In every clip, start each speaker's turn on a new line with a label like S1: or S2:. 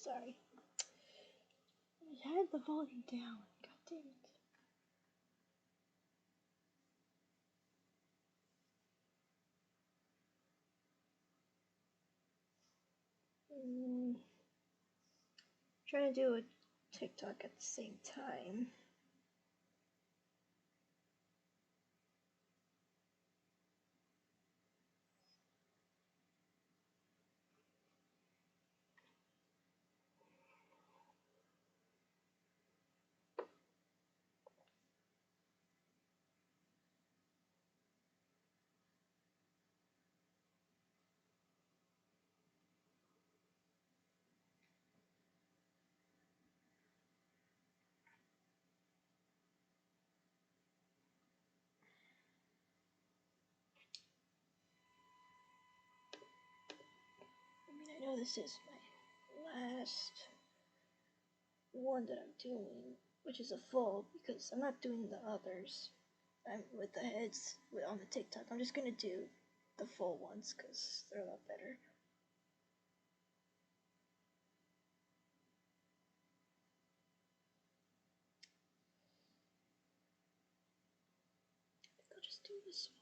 S1: Sorry. I had the volume down. God damn it. Trying to do a TikTok at the same time. I know this is my last one that I'm doing, which is a full, because I'm not doing the others. I'm with the heads on the TikTok. I'm just gonna do the full ones because they're a lot better. I think I'll just do this one.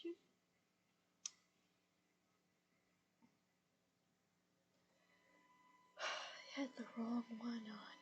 S1: Shoot. I had the wrong one on.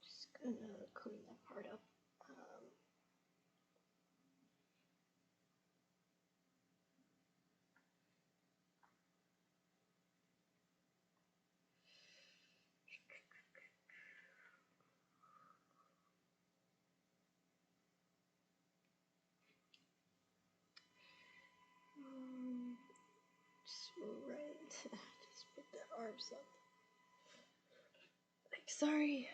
S1: Just gonna clean that part up. Just right. Just put the arms up. Like, sorry.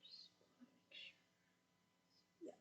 S1: Just wanna make sure. Yeah.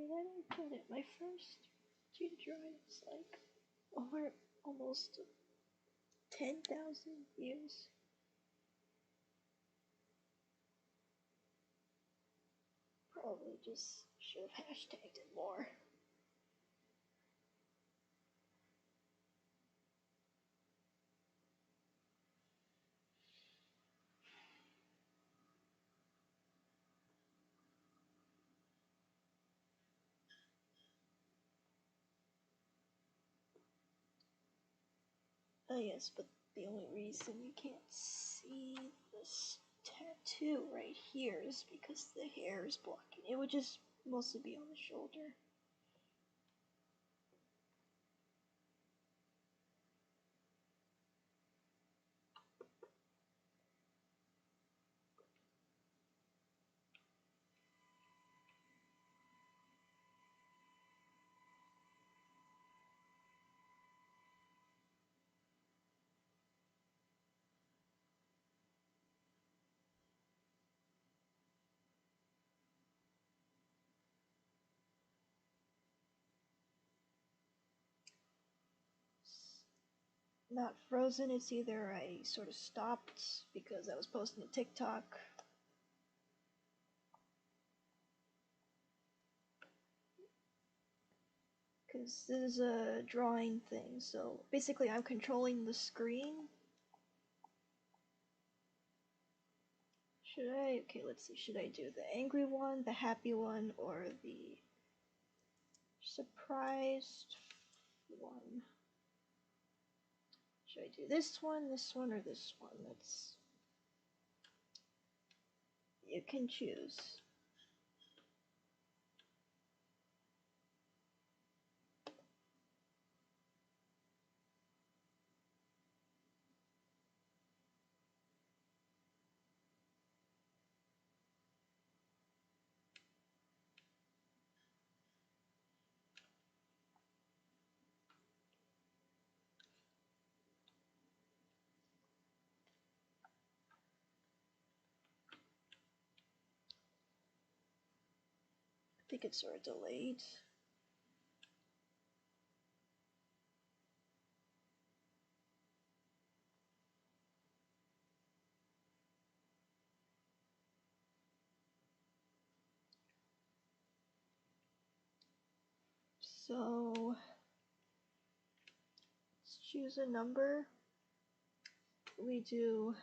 S1: mean, I don't get it. My first cheetah drawing was like over almost 10,000 views. Probably just should have hashtagged it more. Oh yes, but the only reason you can't see this tattoo right here is because the hair is blocking. It would just mostly be on the shoulder. Not frozen, it's either I sort of stopped because I was posting to TikTok. Because this is a drawing thing, so basically I'm controlling the screen. Okay, let's see, should I do the angry one, the happy one, or the surprised one? Should I do this one, or this one? You can choose. I think it's sort of delayed. So let's choose a number. We do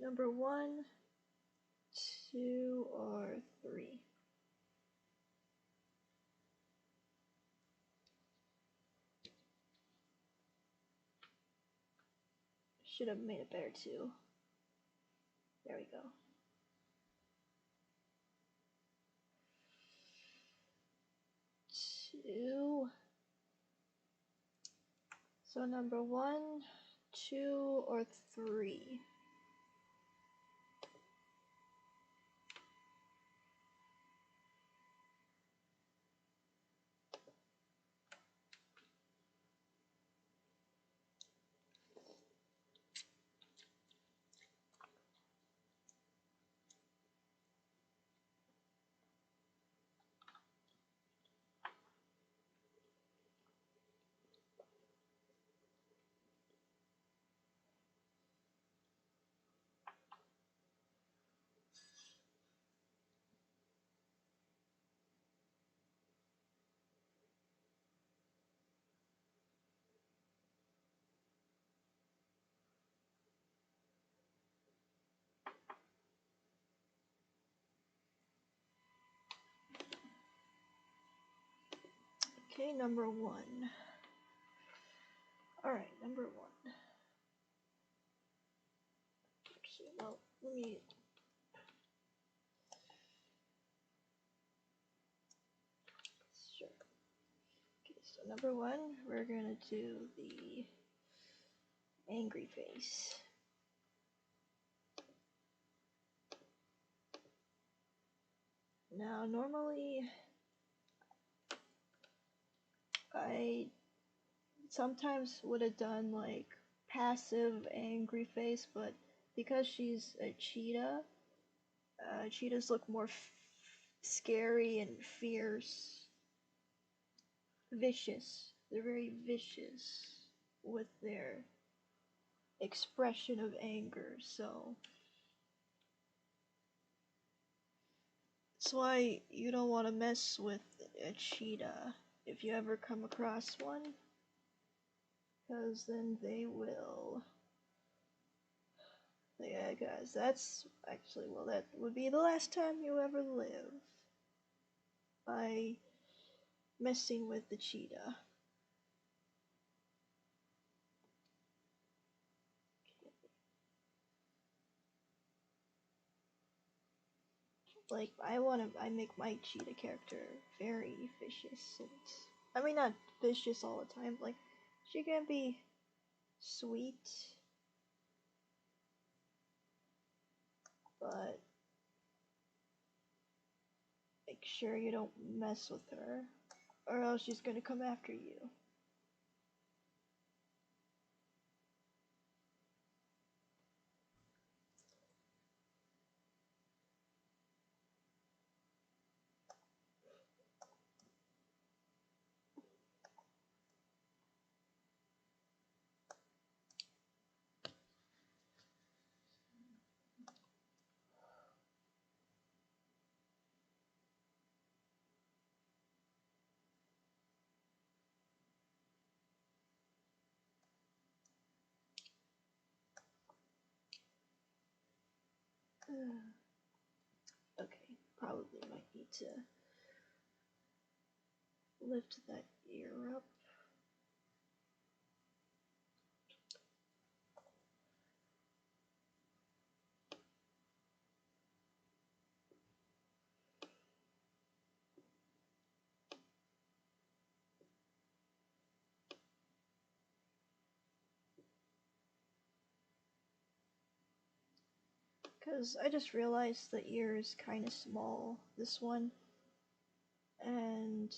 S1: number 1, 2, or 3. Should have made it better too. There we go. 2. So number 1, 2, or 3. Okay, number 1. Alright, number 1. Actually, well, let me... Sure. Okay, so number 1, we're gonna do the angry face. Now, normally, I sometimes would have done like passive angry face, but because she's a cheetah, cheetahs look more scary and fierce, vicious. They're very vicious with their expression of anger, so that's why you don't want to mess with a cheetah if you ever come across one, because then they will. Yeah, guys, that's actually, well, that would be the last time you ever live by messing with the cheetah. Like, I make my cheetah character very vicious, and I mean, not vicious all the time, like, she can be sweet, but make sure you don't mess with her, or else she's gonna come after you. Okay, probably might need to lift that ear up. Because I just realized the ear is kind of small, this one, and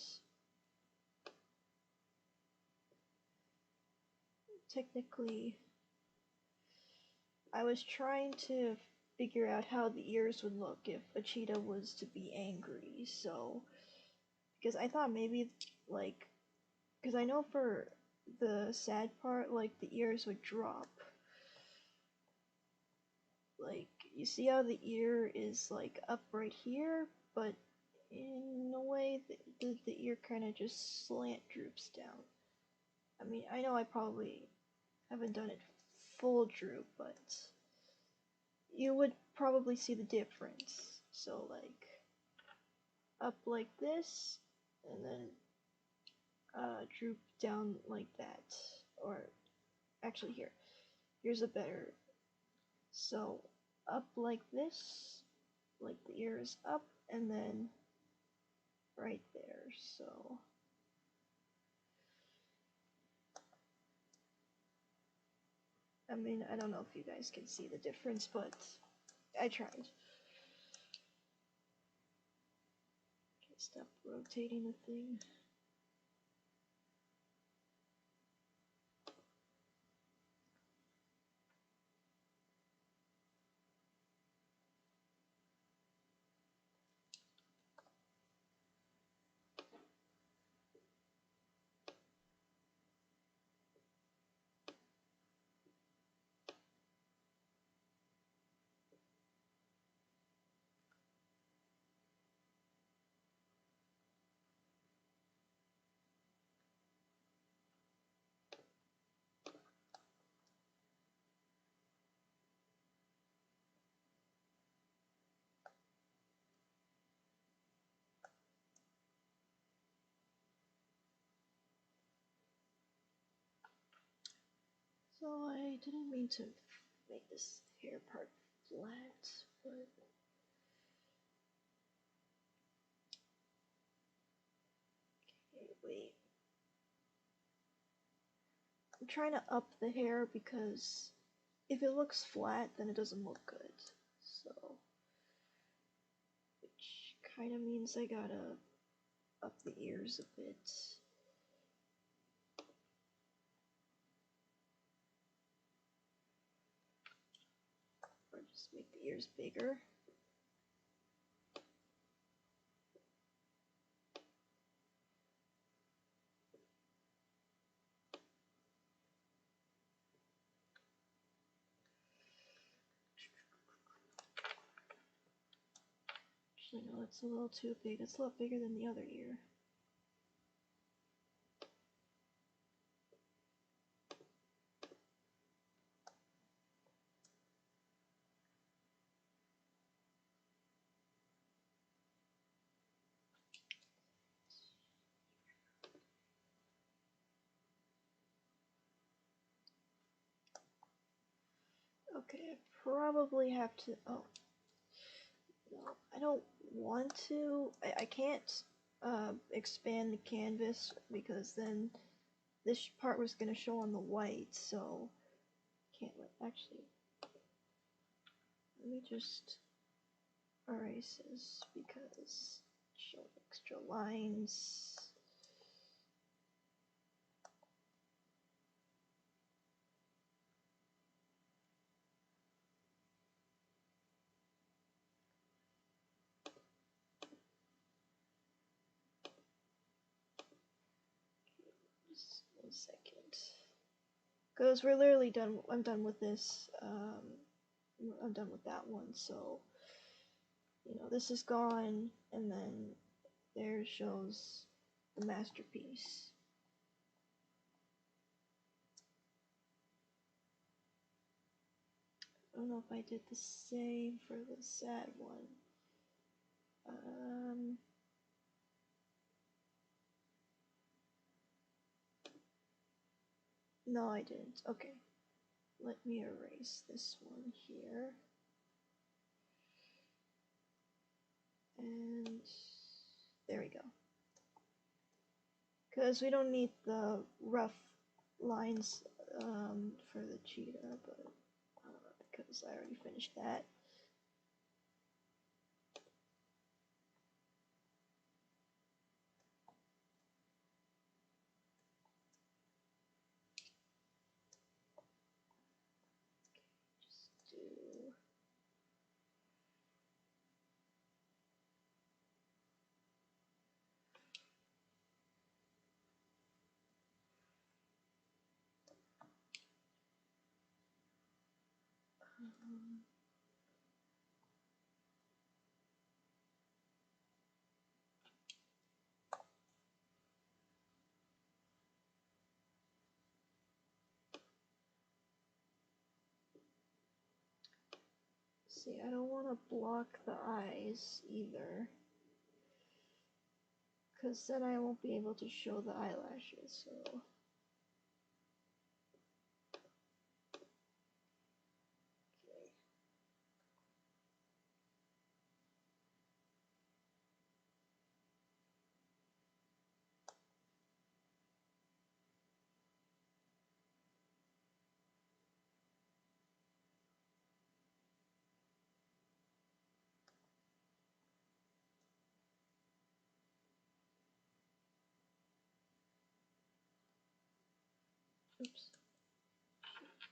S1: technically I was trying to figure out how the ears would look if a cheetah was to be angry, so, because I thought maybe, like, because I know for the sad part, like, the ears would drop. Like, you see how the ear is, like, up right here, but in a way, the ear kind of just slant droops down. I mean, I know I probably haven't done it full droop, but you would probably see the difference. So, like, up like this, and then droop down like that. Or, actually, here's a better. So, up like this, like the ear is up, and then right there, so. I mean, I don't know if you guys can see the difference, but I tried. Okay, stop rotating the thing. So I didn't mean to make this hair part flat, but okay, wait. I'm trying to up the hair because if it looks flat, then it doesn't look good. So, which kind of means I gotta up the ears a bit. ear's bigger. Actually, no, it's a little too big. It's a lot bigger than the other ear. Okay, I probably have to. Oh, no, I don't want to. I can't expand the canvas because then this part was going to show on the white, so can't actually. Let me just erase this because show extra lines. Just 1 second. Because we're literally done. I'm done with this. I'm done with that one. So, you know, this is gone, and then there shows the masterpiece. I don't know if I did the same for the sad one. No, I didn't. Okay. Let me erase this one here. And there we go. Because we don't need the rough lines for the cheetah, but because I already finished that. Just do. See, I don't want to block the eyes either, because then I won't be able to show the eyelashes, so. Oops.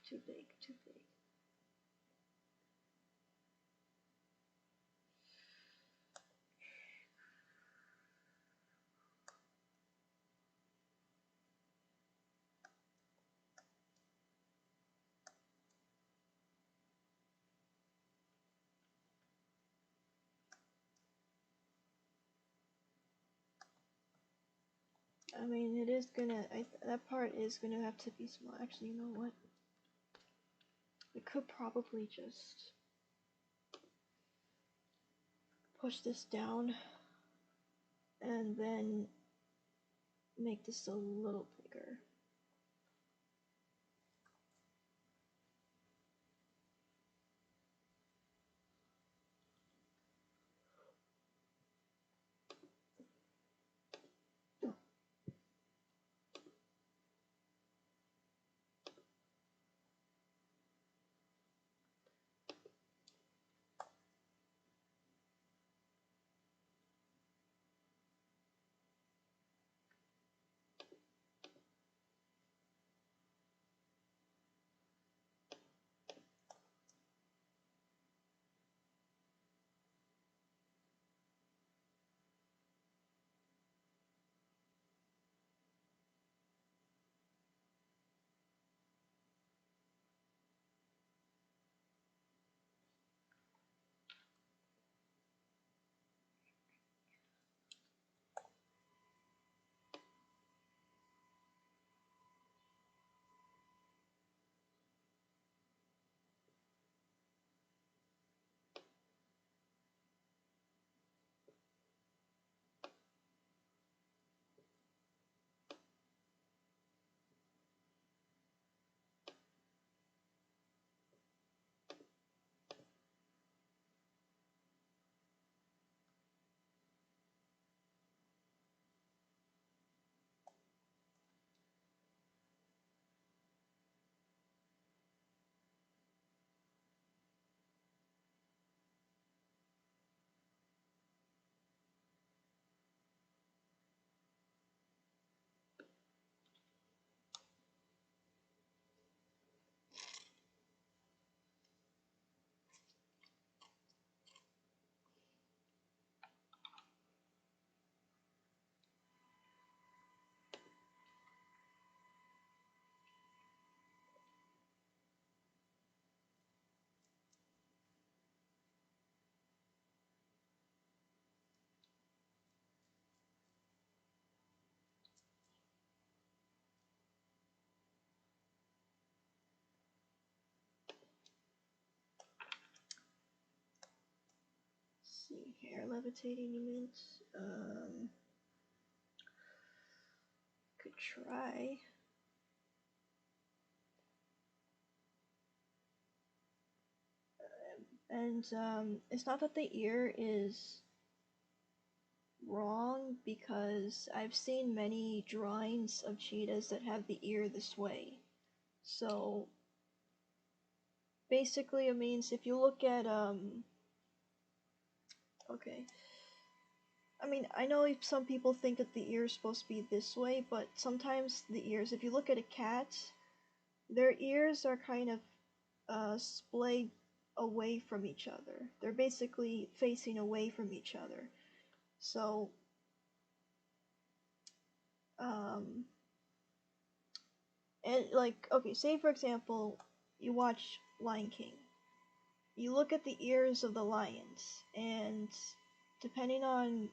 S1: Too big, too big. I mean, it is gonna, that part is gonna have to be small. Actually, you know what? We could probably just push this down and then make this a little bigger. see, hair levitating you meant? Could try. And it's not that the ear is wrong, because I've seen many drawings of cheetahs that have the ear this way. So basically it means if you look at okay, I mean, I know some people think that the ear is supposed to be this way, but sometimes the ears, if you look at a cat, their ears are kind of splayed away from each other. They're basically facing away from each other. So and like, okay, say for example, you watch Lion King. You look at the ears of the lions, and depending on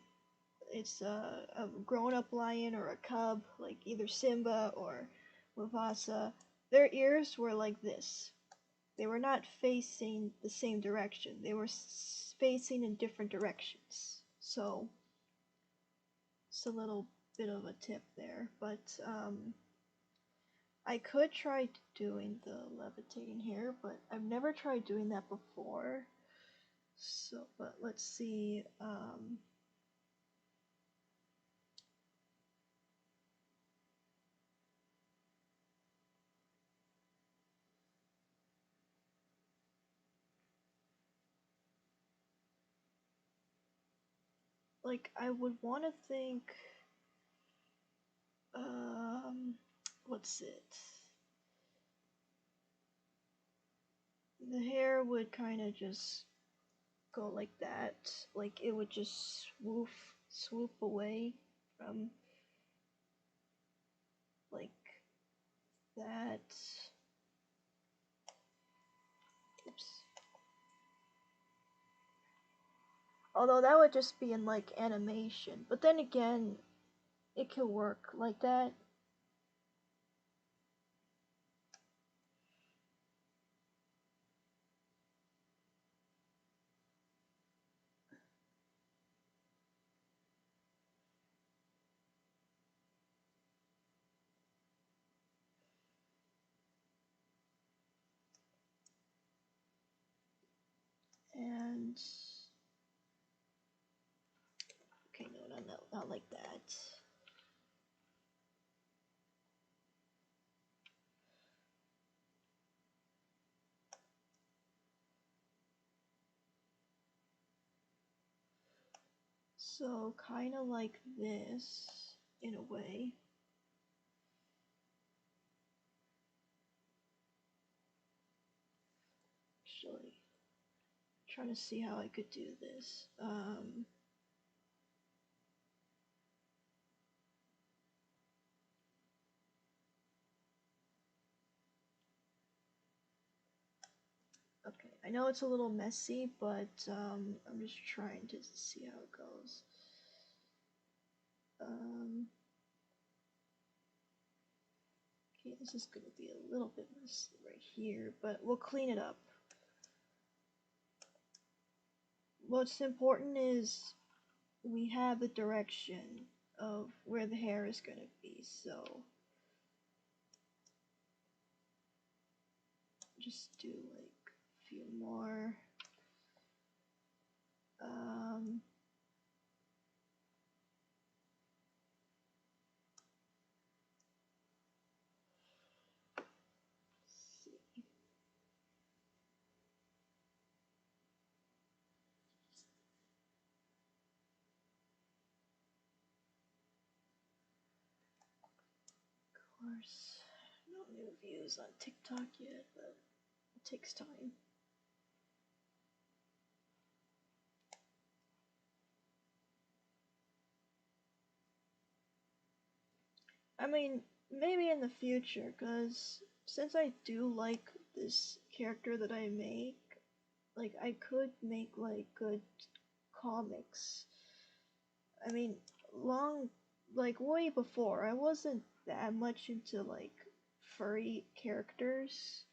S1: it's a grown-up lion or a cub, like either Simba or Mufasa, their ears were like this. They were not facing the same direction. They were facing in different directions. So it's a little bit of a tip there, but I could try doing the levitating hair, but I've never tried doing that before. So, but let's see. Like, I would want to think. What's it? The hair would kind of just go like that. Like, it would just swoop away from, like, that. Oops. Although that would just be in, like, animation. But then again, it could work like that. And okay, no, not like that. So kind of like this in a way. Actually, trying to see how I could do this. Okay, I know it's a little messy, but I'm just trying to see how it goes. Okay, this is going to be a little bit messy right here, but we'll clean it up. What's important is we have the direction of where the hair is going to be, so just do like a few more. Of course, no new views on TikTok yet, but it takes time. I mean, maybe in the future, because since I do like this character that I make, like, I could make, like, good comics. I mean, like, way before, I wasn't that much into, like, furry characters,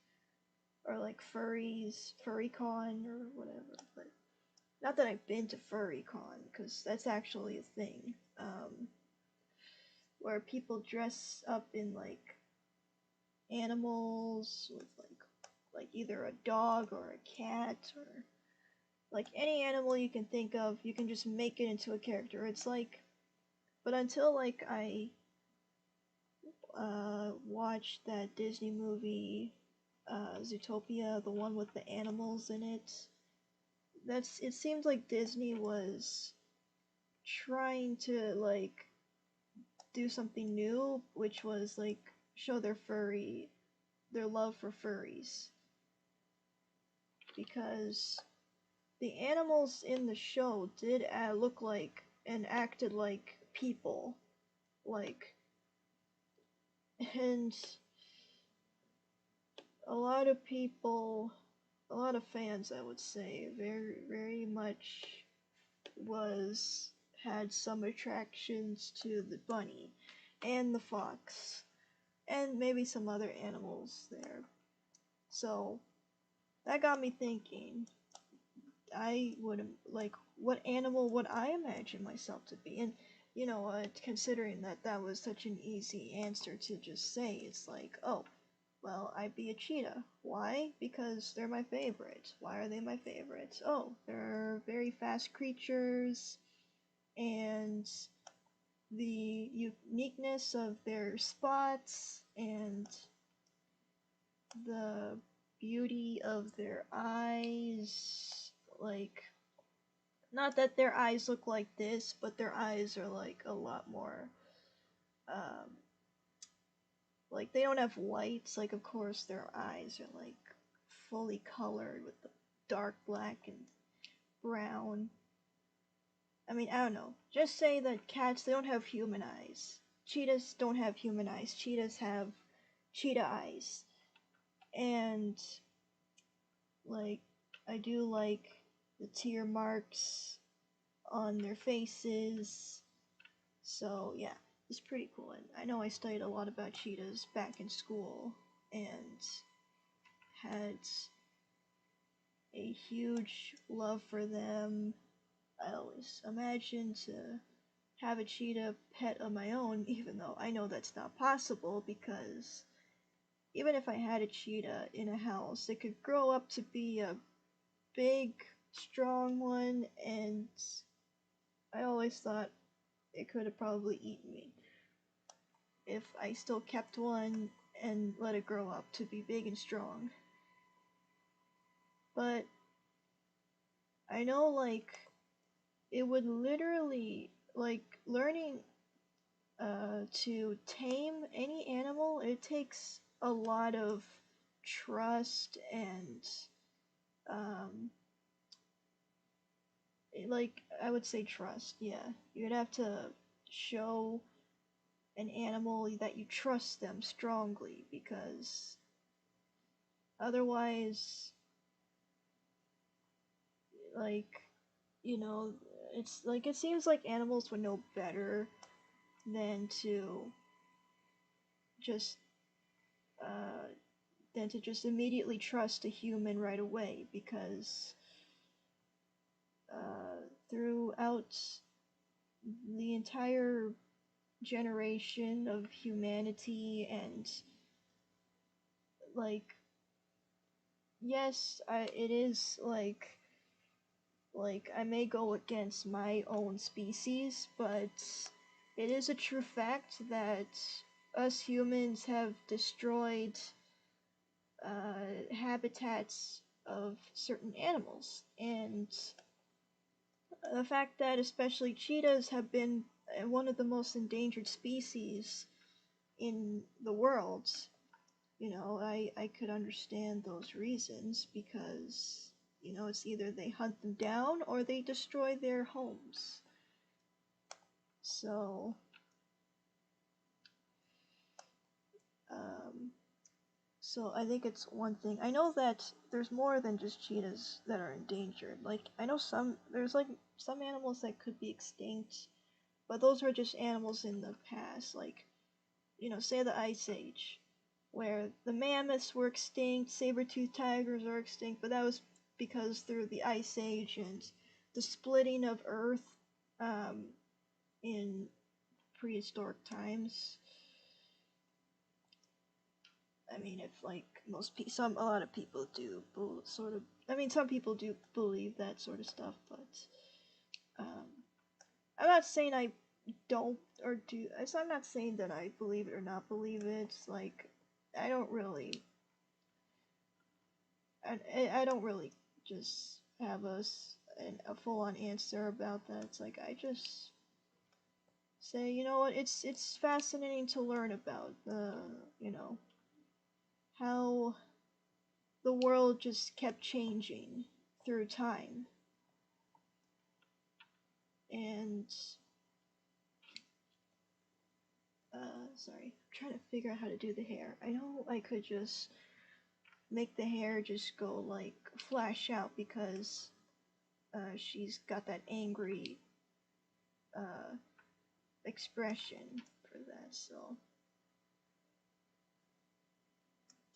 S1: or, like, furrycon, or whatever, but not that I've been to FurryCon, because that's actually a thing, where people dress up in like animals with like either a dog or a cat or like any animal you can think of, you can just make it into a character. It's like, but until like I watched that Disney movie, Zootopia, the one with the animals in it. It seems like Disney was trying to like do something new, which was like show their love for furries, because the animals in the show did look like and acted like people, like, and a lot of people, a lot of fans, I would say, very much had some attractions to the bunny and the fox and maybe some other animals there. So that got me thinking, I would like, what animal would I imagine myself to be? And considering that was such an easy answer to just say, it's like, oh, well, I'd be a cheetah. Why? Because they're my favorites. Why are they my favorites? Oh, they're very fast creatures, and the uniqueness of their spots, and the beauty of their eyes. Like, not that their eyes look like this, but their eyes are like a lot more, like, they don't have whites. Like, of course, their eyes are like fully colored with the dark black and brown. I mean, I don't know. Just say that cats, they don't have human eyes. Cheetahs don't have human eyes. Cheetahs have cheetah eyes. And, like, I do like the tear marks on their faces. So, yeah, it's pretty cool. And I know I studied a lot about cheetahs back in school and had a huge love for them. I always imagined to have a cheetah pet of my own, even though I know that's not possible, because even if I had a cheetah in a house, it could grow up to be a big, strong one, and I always thought it could have probably eaten me if I still kept one and let it grow up to be big and strong. But I know, like, it would literally, like, learning to tame any animal, it takes a lot of trust and, like, I would say trust, yeah. You'd have to show an animal that you trust them strongly, because otherwise, like, it's like, it seems like animals would know better than to just uh, immediately trust a human right away, because throughout the entire generation of humanity, and like, yes, it is like I may go against my own species, but it is a true fact that us humans have destroyed habitats of certain animals, and the fact that especially cheetahs have been one of the most endangered species in the world, I could understand those reasons, because, it's either they hunt them down or they destroy their homes. So, um, I think it's one thing. I know that there's more than just cheetahs that are endangered. Like, I know there's like some animals that could be extinct, but those were just animals in the past. Like, say the Ice Age, where the mammoths were extinct, saber-toothed tigers are extinct, but that was because through the Ice Age, and the splitting of Earth in prehistoric times. I mean, if like a lot of people do sort of. I mean, some people do believe that sort of stuff, but I'm not saying I don't or do. I'm not saying that I believe it or not believe it. It's like I don't really. I don't really just have a full-on answer about that. It's like I just say, you know what, it's fascinating to learn about how the world just kept changing through time. And sorry, I'm trying to figure out how to do the hair. I know I could just make the hair just go like flash out because she's got that angry expression for that, so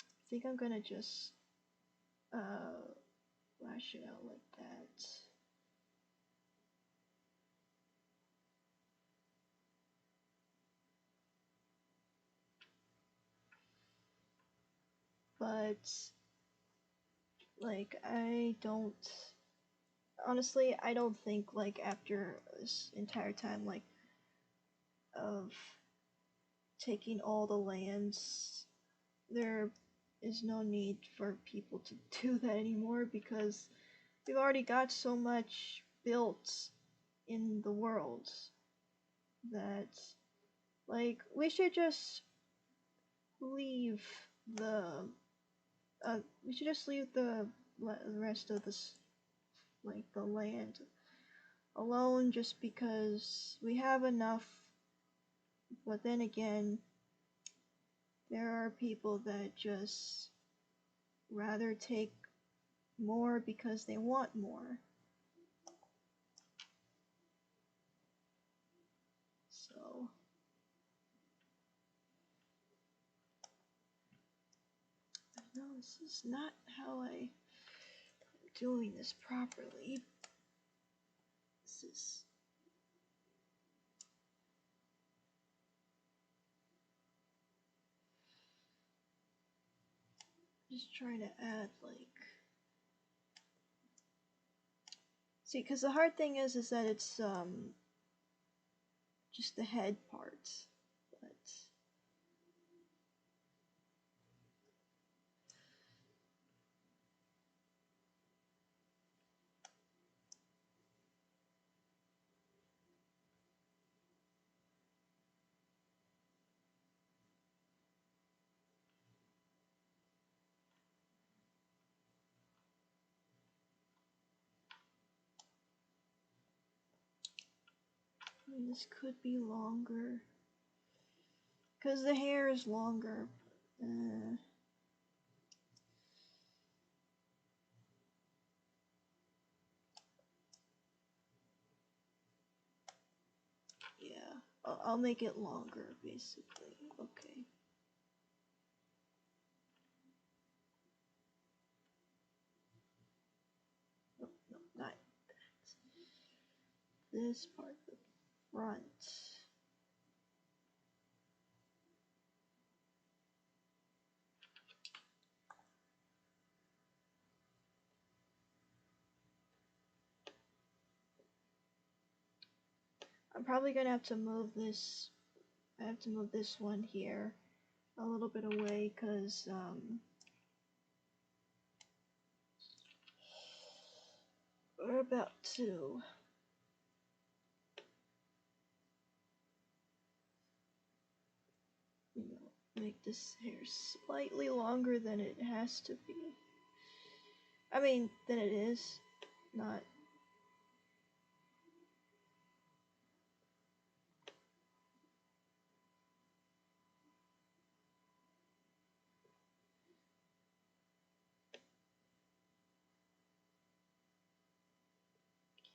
S1: I think I'm gonna just flash it out like that. But like honestly I don't think like after this entire time like of taking all the lands, there is no need for people to do that anymore because we've already got so much built in the world that like we should just leave the rest of this like the land alone just because we have enough. But then again, there are people that just rather take more because they want more. So no, this is not how I'm doing this properly. This is just trying to add like, see, because the hard thing is that it's just the head parts, but I mean, this could be longer because the hair is longer. Yeah, I'll make it longer basically. Okay. No, no, not this part, the front. I'm probably gonna have to move this. I have to move this one here a little bit away because we're about to make this hair slightly longer than it has to be. I mean, than it is. Not.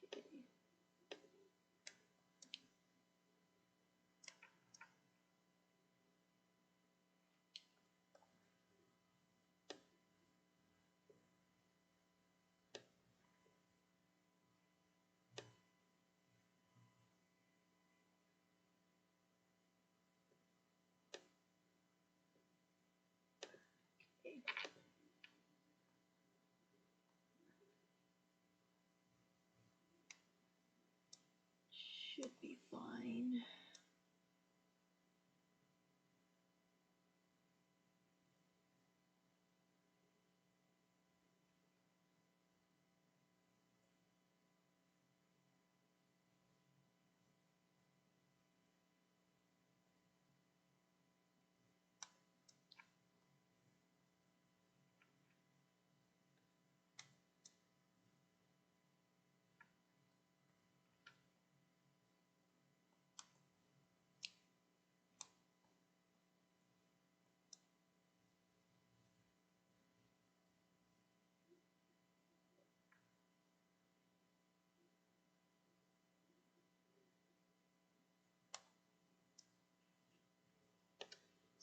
S1: Okay. Should be fine.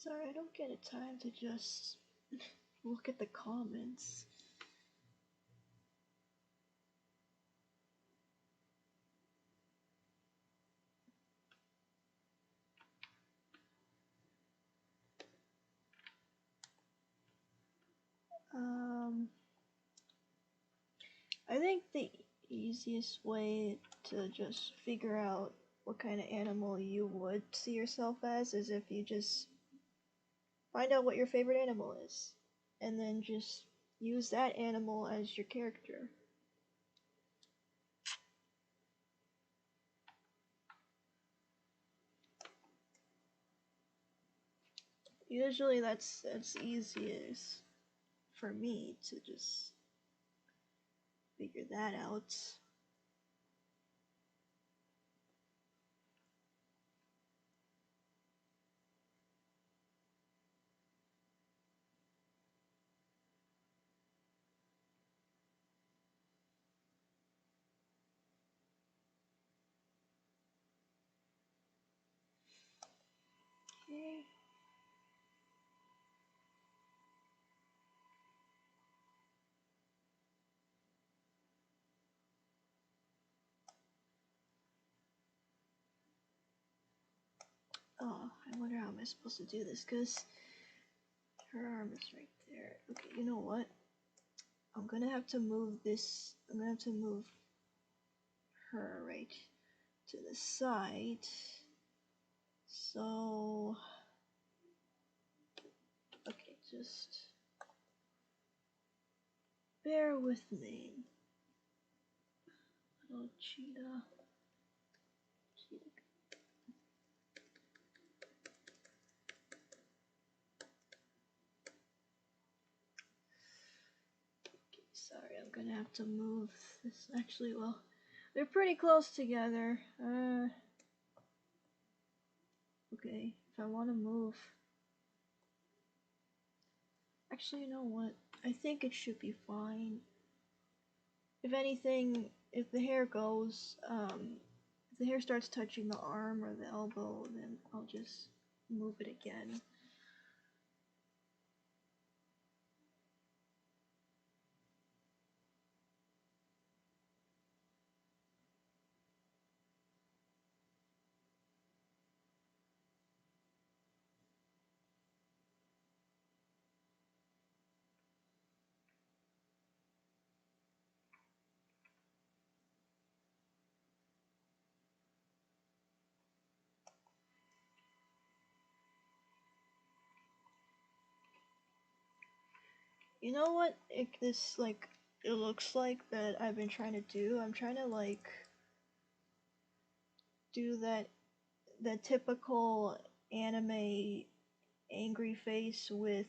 S1: Sorry, I don't get a time to just look at the comments. I think the easiest way to just figure out what kind of animal you would see yourself as is if you just find out what your favorite animal is, and then just use that animal as your character. Usually that's easiest for me to just figure that out. Okay. Oh, I wonder how am I supposed to do this, because her arm is right there. Okay, you know what? I'm gonna have to move this. I'm gonna have to move her right to the side. So, okay, just bear with me. Little cheetah. Okay, sorry, I'm gonna have to move this. Actually, well, they're pretty close together. Okay, if I want to move. Actually, you know what? I think it should be fine. If anything, if the hair goes, if the hair starts touching the arm or the elbow, then I'll just move it again. You know what it looks like that I've been trying to do? I'm trying to do that typical anime angry face with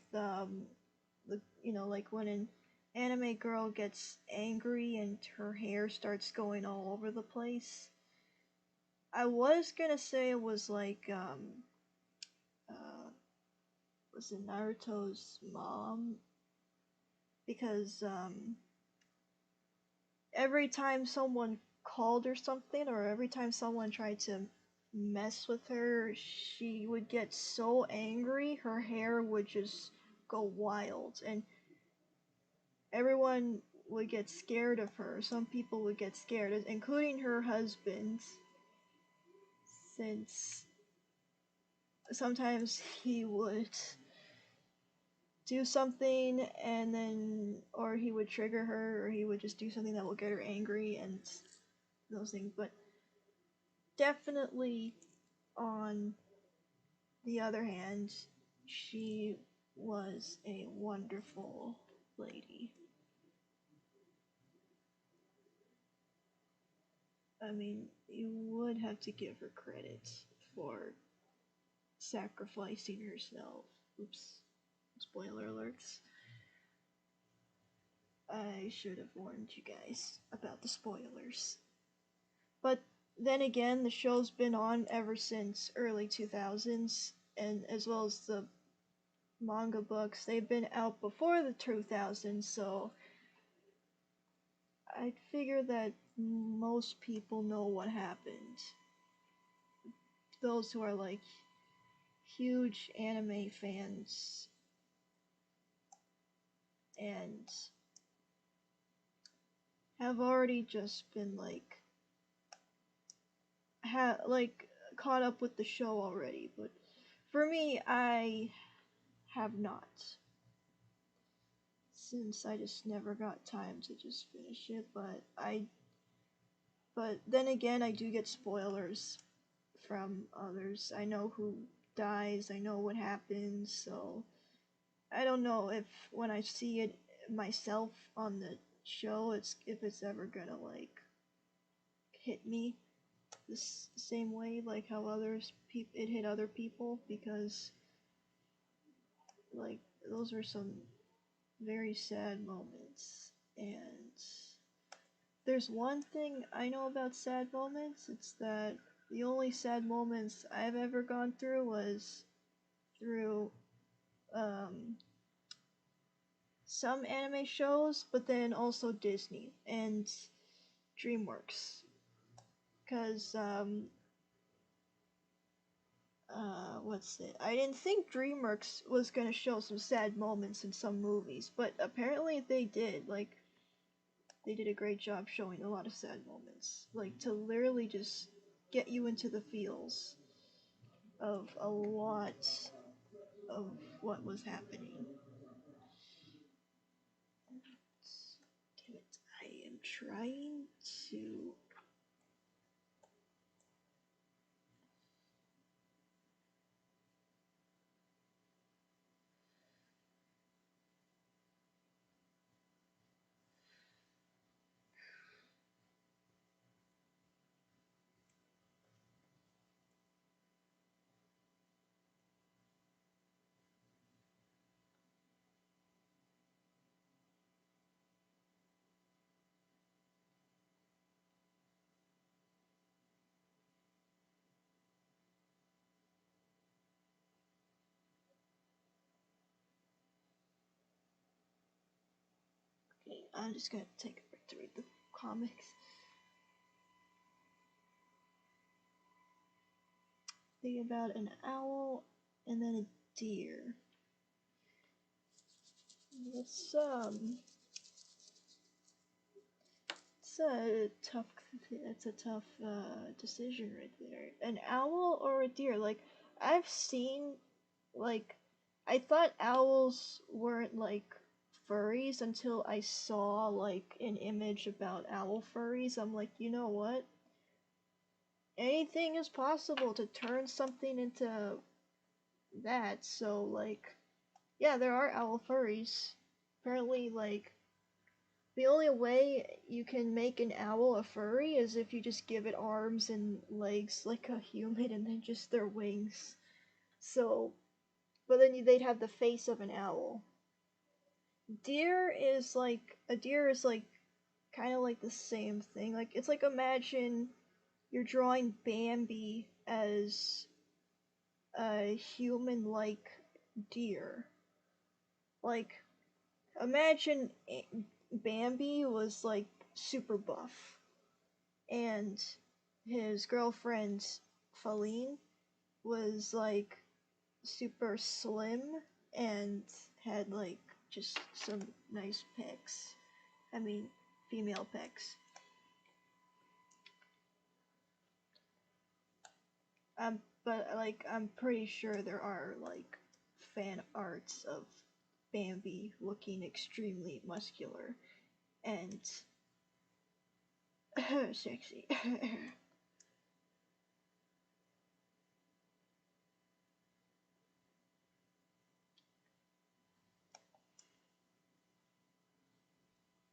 S1: like when an anime girl gets angry and her hair starts going all over the place. I was gonna say it was like was it Naruto's mom, because every time someone called her something, or every time someone tried to mess with her, she would get so angry, her hair would just go wild, and everyone would get scared of her. Some people would get scared, including her husband, since sometimes he would do something and then, or he would trigger her, or he would just do something that will get her angry and those things. But definitely, on the other hand, she was a wonderful lady. I mean, you would have to give her credit for sacrificing herself. Oops, spoiler alerts. I should have warned you guys about the spoilers. But then again, the show's been on ever since early 2000s, and as well as the manga books, they've been out before the 2000s, so I figure that most people know what happened. Those who are like huge anime fans and have already just been like caught up with the show already, but for me, I have not, since I just never got time to just finish it. But then again, I do get spoilers from others. I know who dies, I know what happens, so I don't know if when I see it myself on the show, if it's ever gonna like hit me the same way like how it hit other people, because like those were some very sad moments. And there's one thing I know about sad moments, it's that the only sad moments I've ever gone through was through some anime shows, but then also Disney and DreamWorks. Because, what's it? I didn't think DreamWorks was gonna show some sad moments in some movies, but apparently they did. Like, they did a great job showing a lot of sad moments. Like, to literally just get you into the feels of a lot of what was happening. Damn it, I am trying to. Okay, I'm just gonna take a break to read the comics. Think about an owl and then a deer. It's a tough. It's a tough decision right there. An owl or a deer? Like, I've seen, like, I thought owls weren't like furries until I saw like an image about owl furries. I'm like, you know what? Anything is possible to turn something into that. So like, yeah, there are owl furries. Apparently, like, the only way you can make an owl a furry is if you just give it arms and legs like a human and then just their wings. So, but then they'd have the face of an owl. A deer is like kind of like the same thing. Like, it's like, imagine you're drawing Bambi as a human-like deer. Like, imagine Bambi was like super buff, and his girlfriend Faline was like super slim and had like just some nice pecs. I mean, female pecs. But like, I'm pretty sure there are like fan arts of Bambi looking extremely muscular and sexy.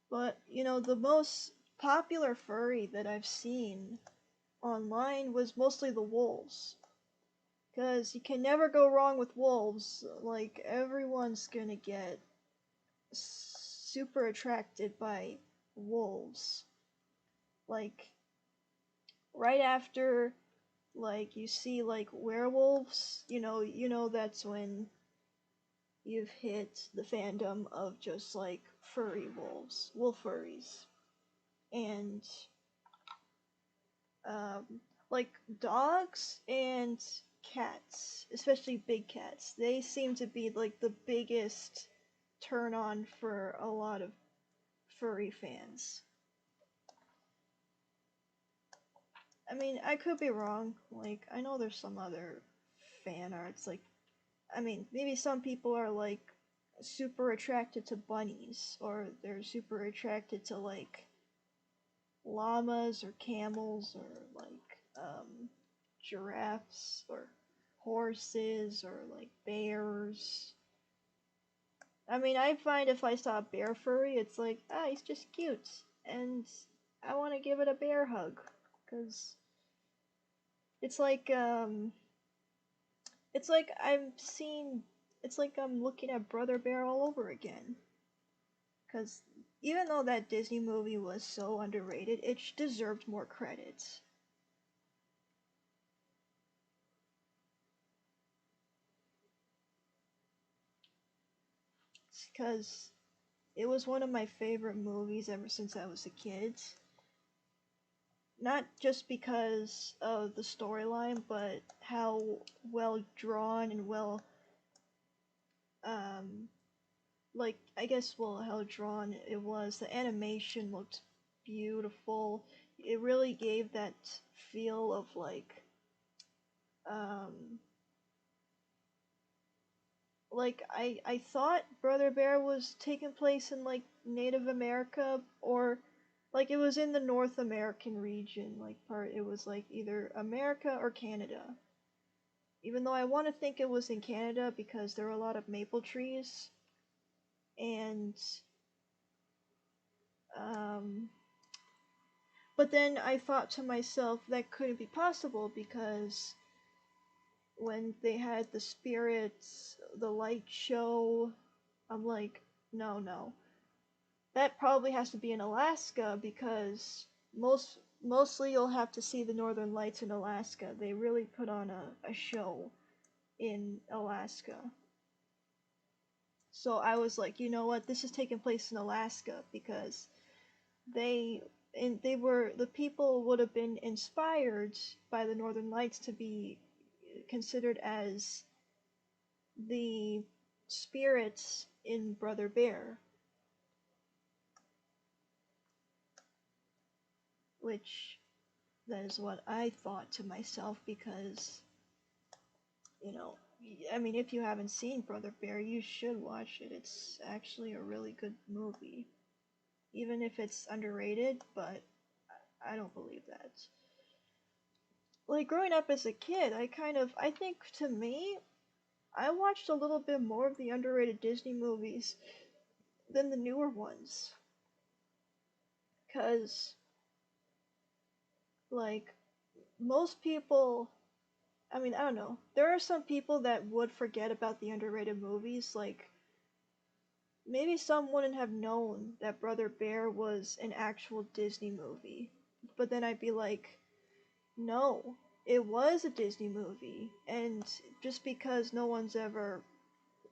S1: But, the most popular furry that I've seen online was mostly the wolves. Because you can never go wrong with wolves. Like, everyone's gonna get super attracted by wolves. Like, right after, like, you see, like, werewolves, that's when you've hit the fandom of just, like, furry wolves, wolf furries. And um, like dogs and cats, especially big cats, they seem to be like the biggest turn on for a lot of furry fans. I mean, I could be wrong. Like, I know there's some other fan arts. Like, I mean, maybe some people are like super attracted to bunnies, or they're super attracted to like llamas or camels or like giraffes or horses or like bears. I mean, I find if I saw a bear furry, it's like, he's just cute, and I want to give it a bear hug, cause it's like it's like I'm seeing, it's like I'm looking at Brother Bear all over again. Cause even though that Disney movie was so underrated, it deserved more credit. Because it was one of my favorite movies ever since I was a kid. Not just because of the storyline, but how well drawn and well, um, like, I guess, well, how drawn it was. The animation looked beautiful. It really gave that feel of, um, I thought Brother Bear was taking place in like Native America, or like it was in the North American region, like part it was like either America or Canada. Even though I want to think it was in Canada because there are a lot of maple trees, and um but then I thought to myself that couldn't be possible because when they had the spirits, the light show, I'm like, no, no, that probably has to be in Alaska because mostly you'll have to see the northern lights in Alaska. They really put on a show in Alaska. So I was like, you know what, this is taking place in Alaska because they they were, the people would have been inspired by the northern lights to be considered as the spirits in Brother Bear, which that is what I thought to myself because, you know, I mean, if you haven't seen Brother Bear, you should watch it. It's actually a really good movie. Even if it's underrated, but I don't believe that. Like, growing up as a kid, I think to me, I watched a little bit more of the underrated Disney movies than the newer ones. Because, like, most people, I mean, I don't know. There are some people that would forget about the underrated movies. Like, maybe some wouldn't have known that Brother Bear was an actual Disney movie. But then I'd be like, no, it was a Disney movie. And just because no one's ever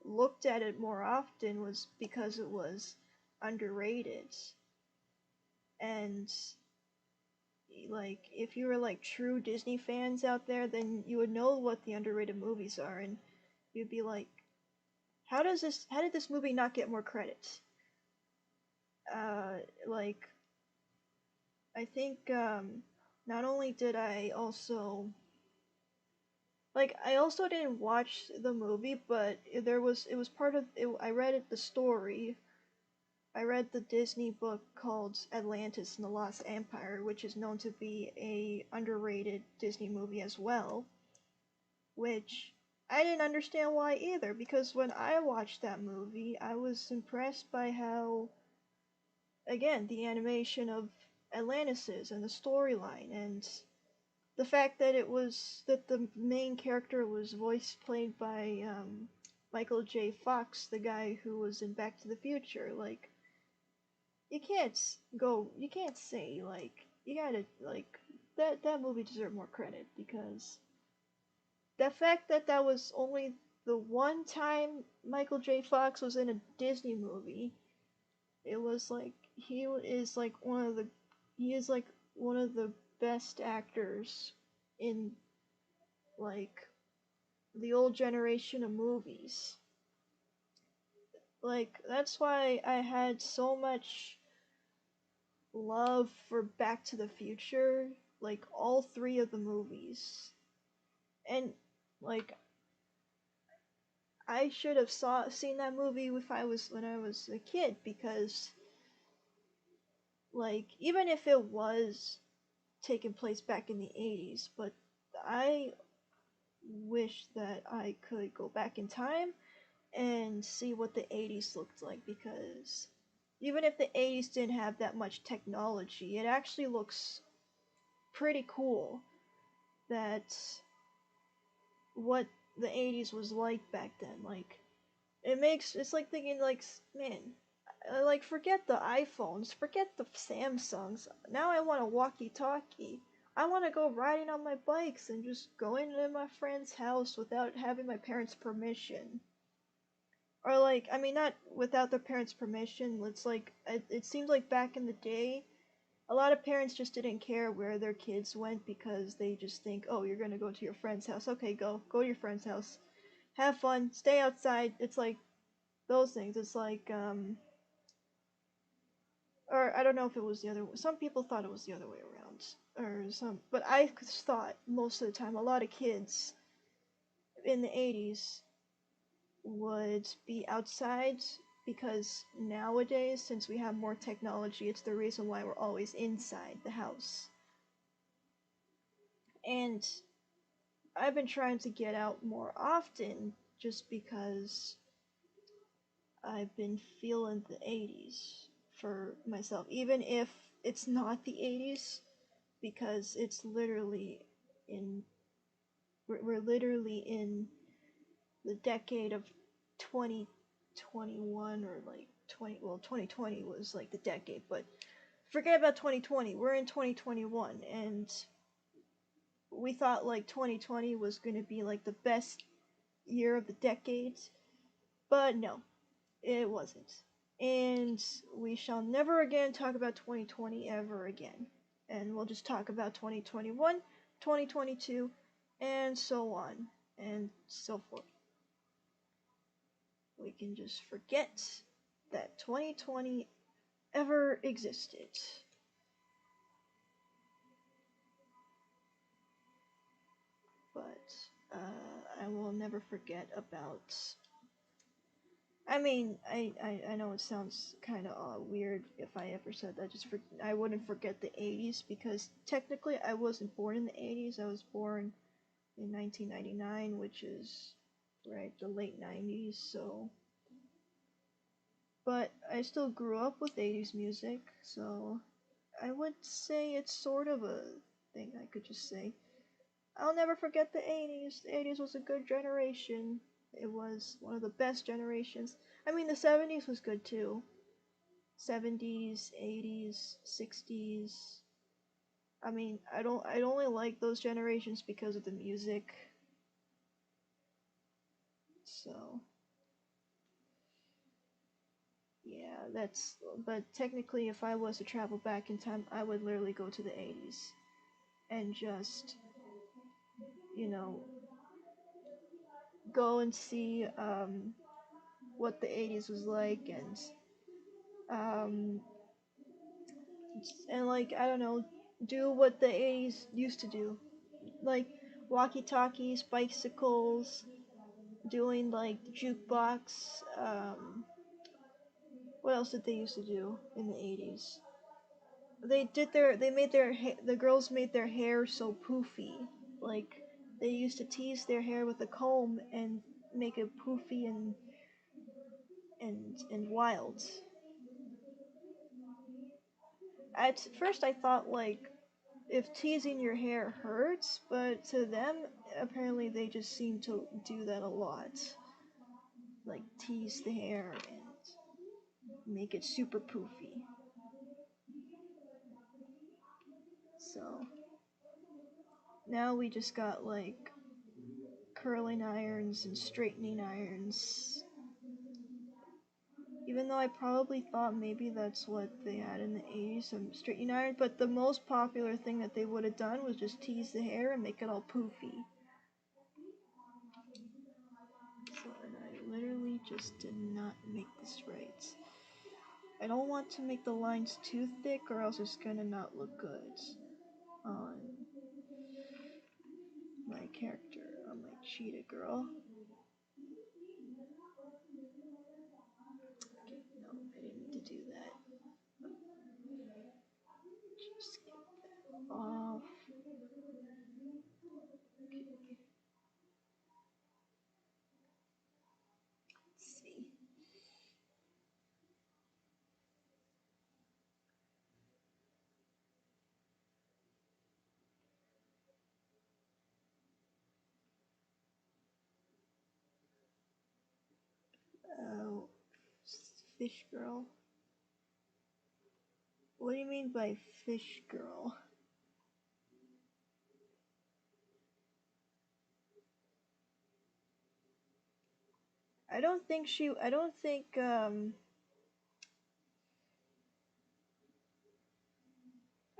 S1: looked at it more often was because it was underrated. And, like, if you were like true Disney fans out there, then you would know what the underrated movies are, and you'd be like, how did this movie not get more credit? Like, I think, not only did I also, like, I also didn't watch the movie, but it was part of it, I read it, the story. I read the Disney book called Atlantis and the Lost Empire, which is known to be a underrated Disney movie as well, which I didn't understand why either, because when I watched that movie, I was impressed by how again, the animation of Atlantis and the storyline, and the fact that the main character was voice played by Michael J. Fox, the guy who was in Back to the Future. Like, you can't say, like, you gotta, like, that movie deserved more credit, because the fact that that was only the one time Michael J. Fox was in a Disney movie, it was like he is like one of the best actors in, like, the old generation of movies. Like, that's why I had so much love for Back to the Future, like all three of the movies. And, like, I should have seen that movie if I was when I was a kid, because, like, even if it was taking place back in the 80s, but I wish that I could go back in time and see what the 80s looked like, because even if the 80s didn't have that much technology, it actually looks pretty cool that what the 80s was like back then. Like, it's like thinking, like, man, like, forget the iPhones, forget the Samsungs. Now I want a walkie-talkie. I want to go riding on my bikes and just go into my friend's house without having my parents' permission. Or, like, I mean, not without their parents' permission. It's like, it seems like back in the day, a lot of parents just didn't care where their kids went, because they just think, oh, you're gonna go to your friend's house. Okay, go to your friend's house. Have fun, stay outside. It's like those things. It's like, or I don't know if it was the other way. Some people thought it was the other way around, but I thought most of the time a lot of kids in the 80s would be outside, because nowadays, since we have more technology, it's the reason why we're always inside the house. And I've been trying to get out more often, just because I've been feeling the 80s for myself, even if it's not the 80s, because it's literally in we're literally in the decade of 2021, or like 2020 was like the decade, but forget about 2020. We're in 2021, and we thought like 2020 was going to be like the best year of the decade, but no, it wasn't. And we shall never again talk about 2020 ever again. And we'll just talk about 2021, 2022, and so on and so forth. We can just forget that 2020 ever existed. But I will never forget about. I mean, I know it sounds kind of weird if I ever said that. I wouldn't forget the 80s, because technically I wasn't born in the 80s. I was born in 1999, which is right the late 90s. So, but I still grew up with 80s music, so I would say it's sort of a thing I could just say. I'll never forget the 80s. The 80s was a good generation. It was one of the best generations. I mean, the 70s was good too. 70s, 80s, 60s. I mean, I only like those generations because of the music. So, yeah, but technically if I was to travel back in time, I would literally go to the 80s and just, you know, go and see what the 80s was like, um, and like, I don't know, do what the 80s used to do, like walkie-talkies, bicycles, doing like the jukebox. What else did they used to do in the 80s? The girls made their hair so poofy, like they used to tease their hair with a comb and make it poofy and wild. at first I thought like if teasing your hair hurts, but to them apparently they just seem to do that a lot. Like tease the hair and make it super poofy. So now we just got like curling irons and straightening irons. Even though I probably thought maybe that's what they had in the 80s, some straightening iron, but the most popular thing that they would have done was just tease the hair and make it all poofy. So, and I literally just did not make this right. I don't want to make the lines too thick or else it's gonna not look good on my character, on my cheetah girl. Okay, no, I didn't mean to do that. Just get that off. Okay. Let's see. Oh, fish girl. What do you mean by fish girl? I don't think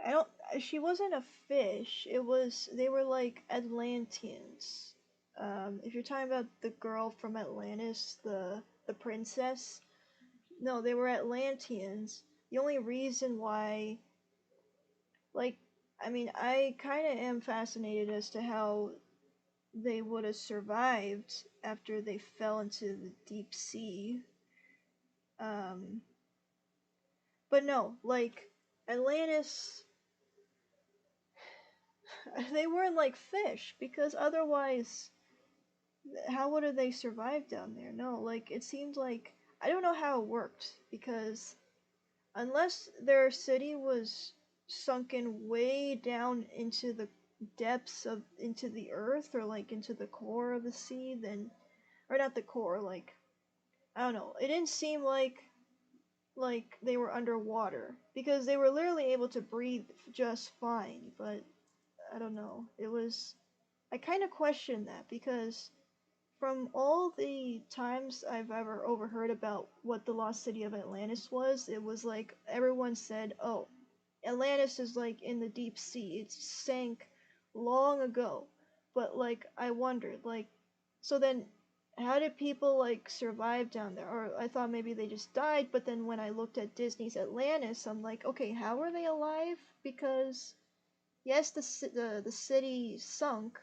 S1: I don't, she wasn't a fish. They were like Atlanteans. If you're talking about the girl from Atlantis, the princess, no, they were Atlanteans. The only reason why, like, I mean, I kind of am fascinated as to how they would have survived after they fell into the deep sea. Um, but no, like, Atlantis, they weren't like fish because otherwise, how would have they survived down there? No, like, it seemed like, I don't know how it worked because unless their city was sunken way down into the depths of into the earth or like into the core of the sea, then or not the core, like I don't know. It didn't seem like they were underwater because they were literally able to breathe just fine, but I don't know. It was I kind of questioned that because from all the times I've ever overheard about what the lost city of Atlantis was, it was like everyone said, "Oh, Atlantis is like in the deep sea. It sank long ago." But like I wondered, like so then how did people like survive down there? Or I thought maybe they just died, but then when I looked at Disney's Atlantis, I'm like, "Okay, how are they alive?" Because yes, the city sunk,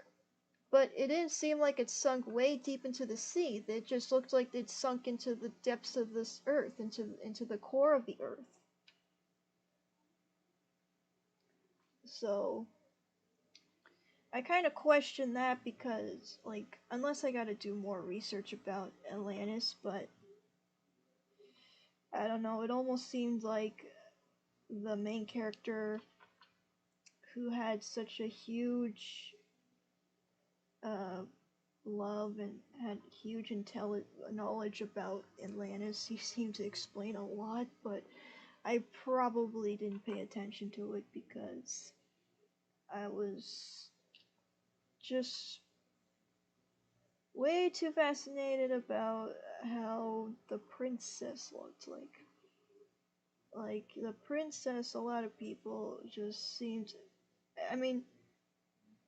S1: but it didn't seem like it sunk way deep into the sea. It just looked like it sunk into the depths of this earth, into the core of the earth. So I kind of question that because, like, unless I got to do more research about Atlantis, but I don't know. It almost seemed like the main character who had such a huge uh, love and had huge knowledge about Atlantis. He seemed to explain a lot, but I probably didn't pay attention to it because I was just way too fascinated about how the princess looked like. Like, the princess, a lot of people just seemed. I mean,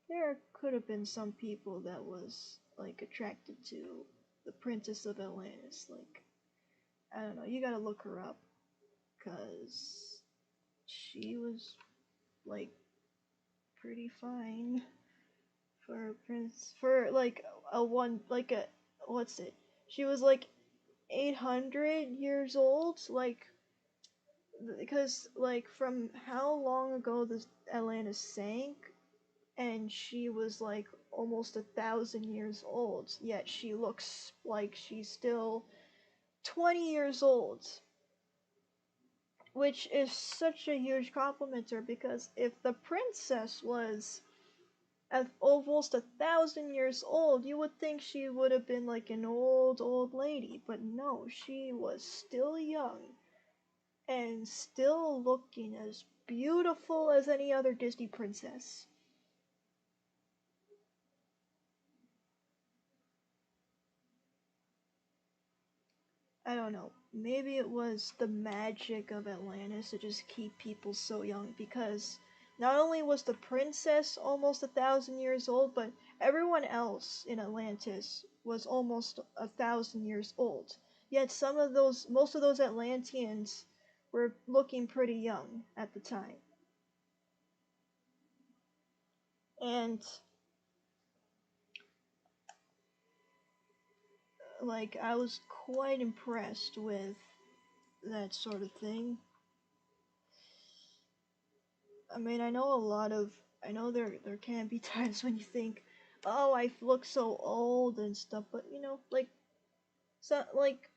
S1: there could have been some people that was, like, attracted to the Princess of Atlantis. Like, I don't know, you gotta look her up. Because she was, like, pretty fine for a prince. For, like, a one. Like, a. What's it? She was, like, 800 years old. Like, because like from how long ago this Atlantis sank, and she was like almost 1,000 years old, yet she looks like she's still 20 years old. which is such a huge compliment to her, because if the princess was at almost 1,000 years old, you would think she would have been like an old lady, but no, she was still young and still looking as beautiful as any other Disney princess. I don't know. Maybe it was the magic of Atlantis to just keep people so young, because not only was the princess almost 1,000 years old, but everyone else in Atlantis was almost 1,000 years old. Yet most of those Atlanteans were looking pretty young at the time. And like I was quite impressed with that sort of thing. I mean, I know there can be times when you think, oh, I look so old and stuff, but like, like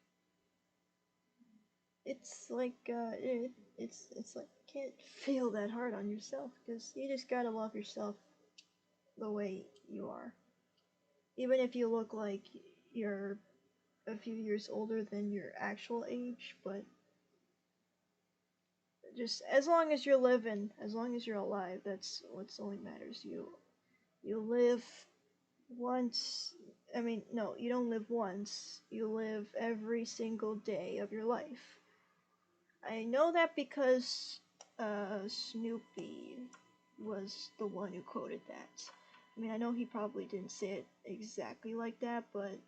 S1: it's like you can't feel that hard on yourself, because you just gotta love yourself the way you are, even if you look like you're a few years older than your actual age. But just as long as you're living, as long as you're alive, that's what's only matters. You live once. I mean, no, you don't live once. You live every single day of your life. I know that because Snoopy was the one who quoted that. I mean, I know he probably didn't say it exactly like that, but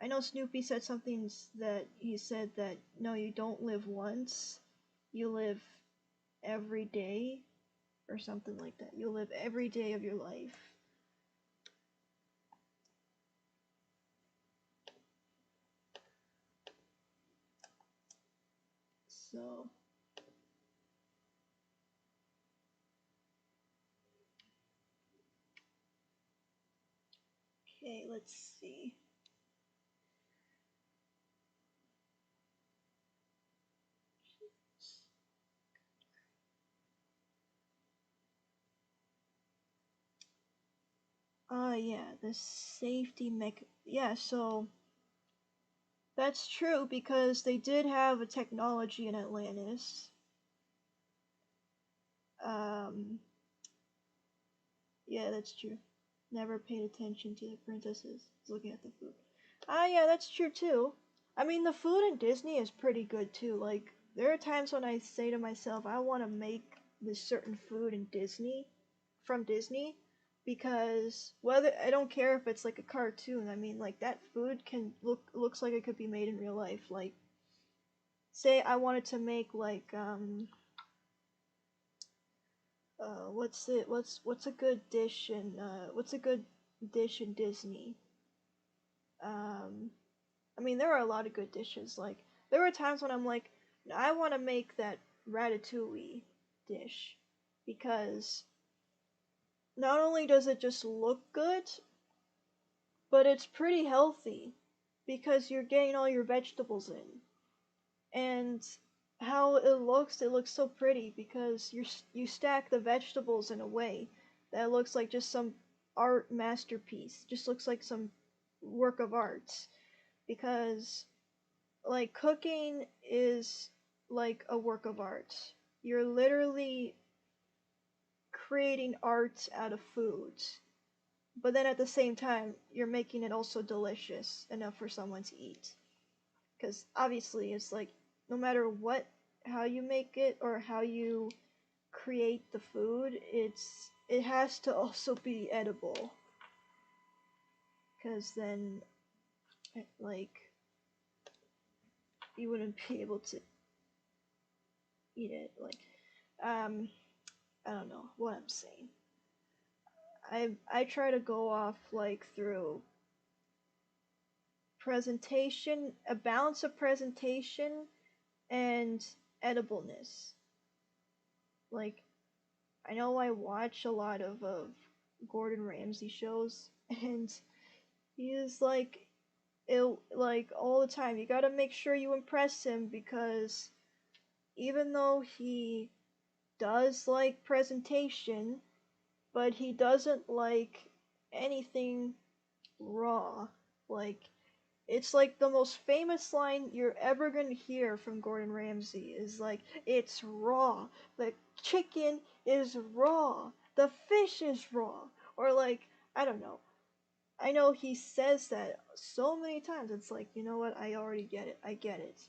S1: I know Snoopy said something that he said that no, you don't live once. You live every day, or something like that. You live every day of your life. So, okay, let's see. Yeah, the safety mech. Yeah, so that's true, because they did have a technology in Atlantis. Um, yeah, that's true. Never paid attention to the princesses looking at the food. Yeah, that's true too. I mean, the food in Disney is pretty good too. Like, there are times when I say to myself, I want to make this certain food in Disney, from Disney, because whether I don't care if it's like a cartoon. I mean, like that food looks like it could be made in real life. Like, say I wanted to make like what's a good dish in Disney? Um, I mean, there are a lot of good dishes. Like, there were times when I'm like, I want to make that ratatouille dish, because not only does it just look good, but it's pretty healthy, because you're getting all your vegetables in. And how it looks so pretty, because you stack the vegetables in a way that looks like just some art masterpiece. Just looks like some work of art, because like cooking is like a work of art. You're literally creating art out of food, but then at the same time, you're making it also delicious enough for someone to eat. Because obviously, it's like no matter how you make it or how you create the food, it has to also be edible. Because then, like, you wouldn't be able to eat it. Like, um, I don't know what I'm saying. I try to go off like through presentation, a balance of presentation and edibleness. Like, I know I watch a lot of Gordon Ramsay shows, and he's like, it like all the time. You gotta make sure you impress him, because even though he does like presentation, but he doesn't like anything raw. Like, it's like the most famous line you're ever gonna hear from Gordon Ramsay is like, it's raw. The chicken is raw. The fish is raw. Or like, I don't know. I know he says that so many times. It's like, you know what? I already get it. I get it.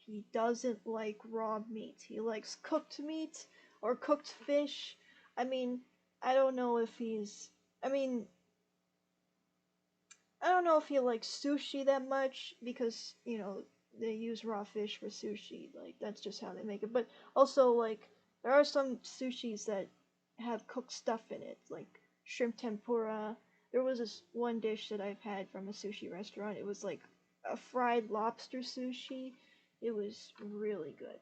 S1: He doesn't like raw meat. He likes cooked meat or cooked fish. I mean, I don't know if he's. I mean, I don't know if he likes sushi that much because, they use raw fish for sushi. Like, that's just how they make it. But also, like, there are some sushis that have cooked stuff in it, like shrimp tempura. There was this one dish that I've had from a sushi restaurant. It was like a fried lobster sushi. It was really good.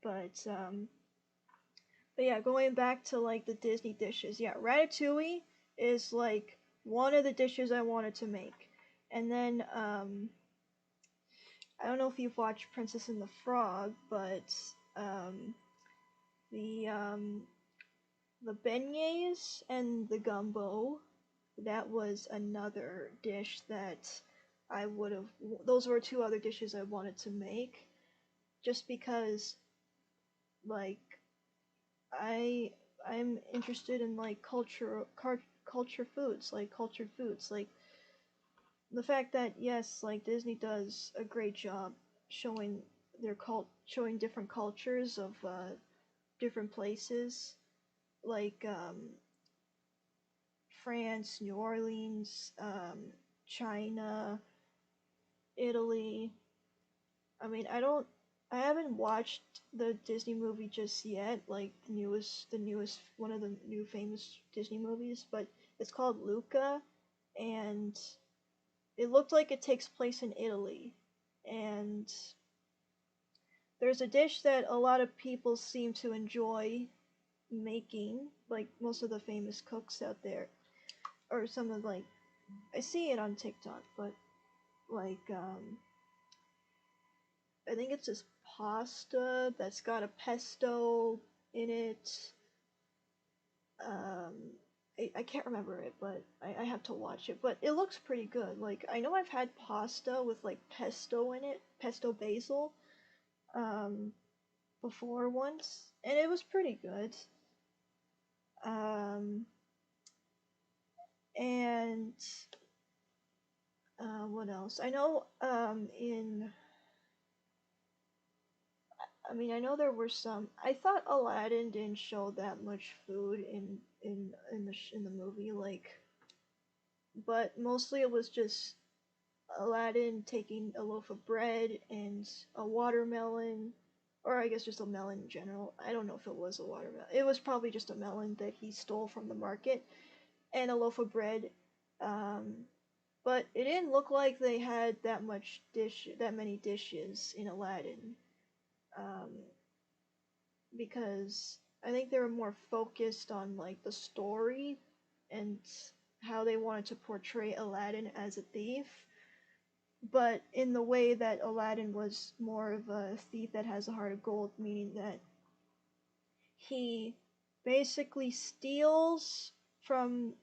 S1: But, but yeah, going back to like the Disney dishes, yeah, ratatouille is like one of the dishes I wanted to make. And then I don't know if you've watched Princess and the Frog, but um, the um, the beignets and the gumbo, that was another dish that I would have. Those were two other dishes I wanted to make, just because like I I'm interested in like culture foods, like cultured foods, like the fact that yes, like Disney does a great job showing showing different cultures of different places, like France, New Orleans, China, Italy. I mean, I haven't watched the Disney movie just yet, like the newest one of the new famous Disney movies, but it's called Luca, and it looked like it takes place in Italy, and there's a dish that a lot of people seem to enjoy making, like most of the famous cooks out there, or some of like I see it on TikTok, but like I think it's this pasta that's got a pesto in it. Um, I can't remember it, but I have to watch it. But it looks pretty good. Like I know I've had pasta with like pesto in it, pesto basil, um, before once, and it was pretty good. Um, and what else? I know I know there were some. I thought Aladdin didn't show that much food in the movie, like, but mostly it was just Aladdin taking a loaf of bread and a watermelon, or I guess just a melon in general. I don't know if it was a watermelon. It was probably just a melon that he stole from the market and a loaf of bread. Um, but it didn't look like they had that many dishes in Aladdin. Um, because I think they were more focused on like the story and how they wanted to portray Aladdin as a thief, but in the way that Aladdin was more of a thief that has a heart of gold, meaning that he basically steals from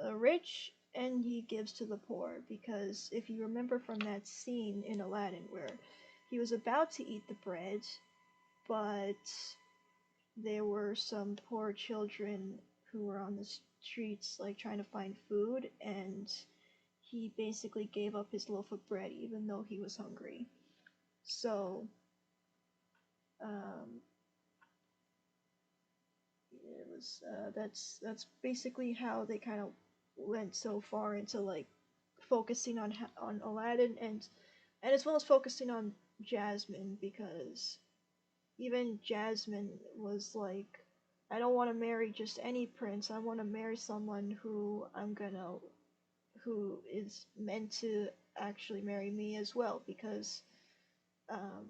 S1: the rich and he gives to the poor. Because if you remember from that scene in Aladdin where he was about to eat the bread, but there were some poor children who were on the streets like trying to find food, and he basically gave up his loaf of bread even though he was hungry. So um, it was that's basically how they kind of went so far into like focusing on Aladdin, and as well as focusing on Jasmine, because even Jasmine was like, I don't want to marry just any prince. I want to marry someone who is meant to actually marry me as well, because, um,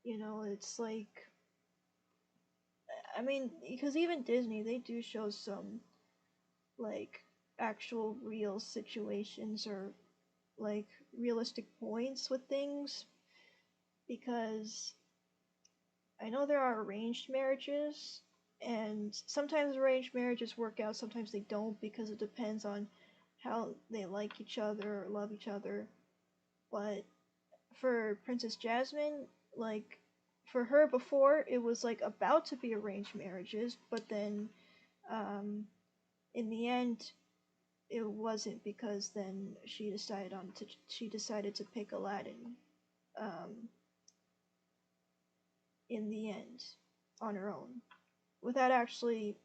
S1: it's like, I mean, because even Disney, they do show some, like, actual real situations or like realistic points with things, because I know there are arranged marriages, and sometimes arranged marriages work out, sometimes they don't, because it depends on how they like each other or love each other. But for Princess Jasmine, like for her before, it was like about to be arranged marriages, but then in the end it wasn't, because then she decided to pick Aladdin um, in the end on her own, without actually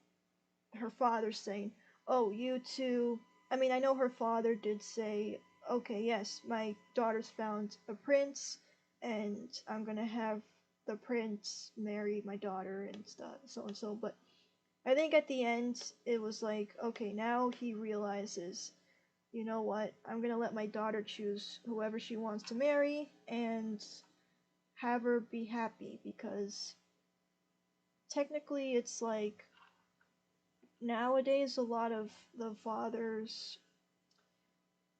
S1: her father saying, "Oh, you two." I mean, I know her father did say, "Okay, yes, my daughter's found a prince, and I'm gonna have the prince marry my daughter and stuff, so and so." But I think at the end, it was like, okay, now he realizes, you know what? I'm gonna let my daughter choose whoever she wants to marry and have her be happy, because technically it's like nowadays a lot of the fathers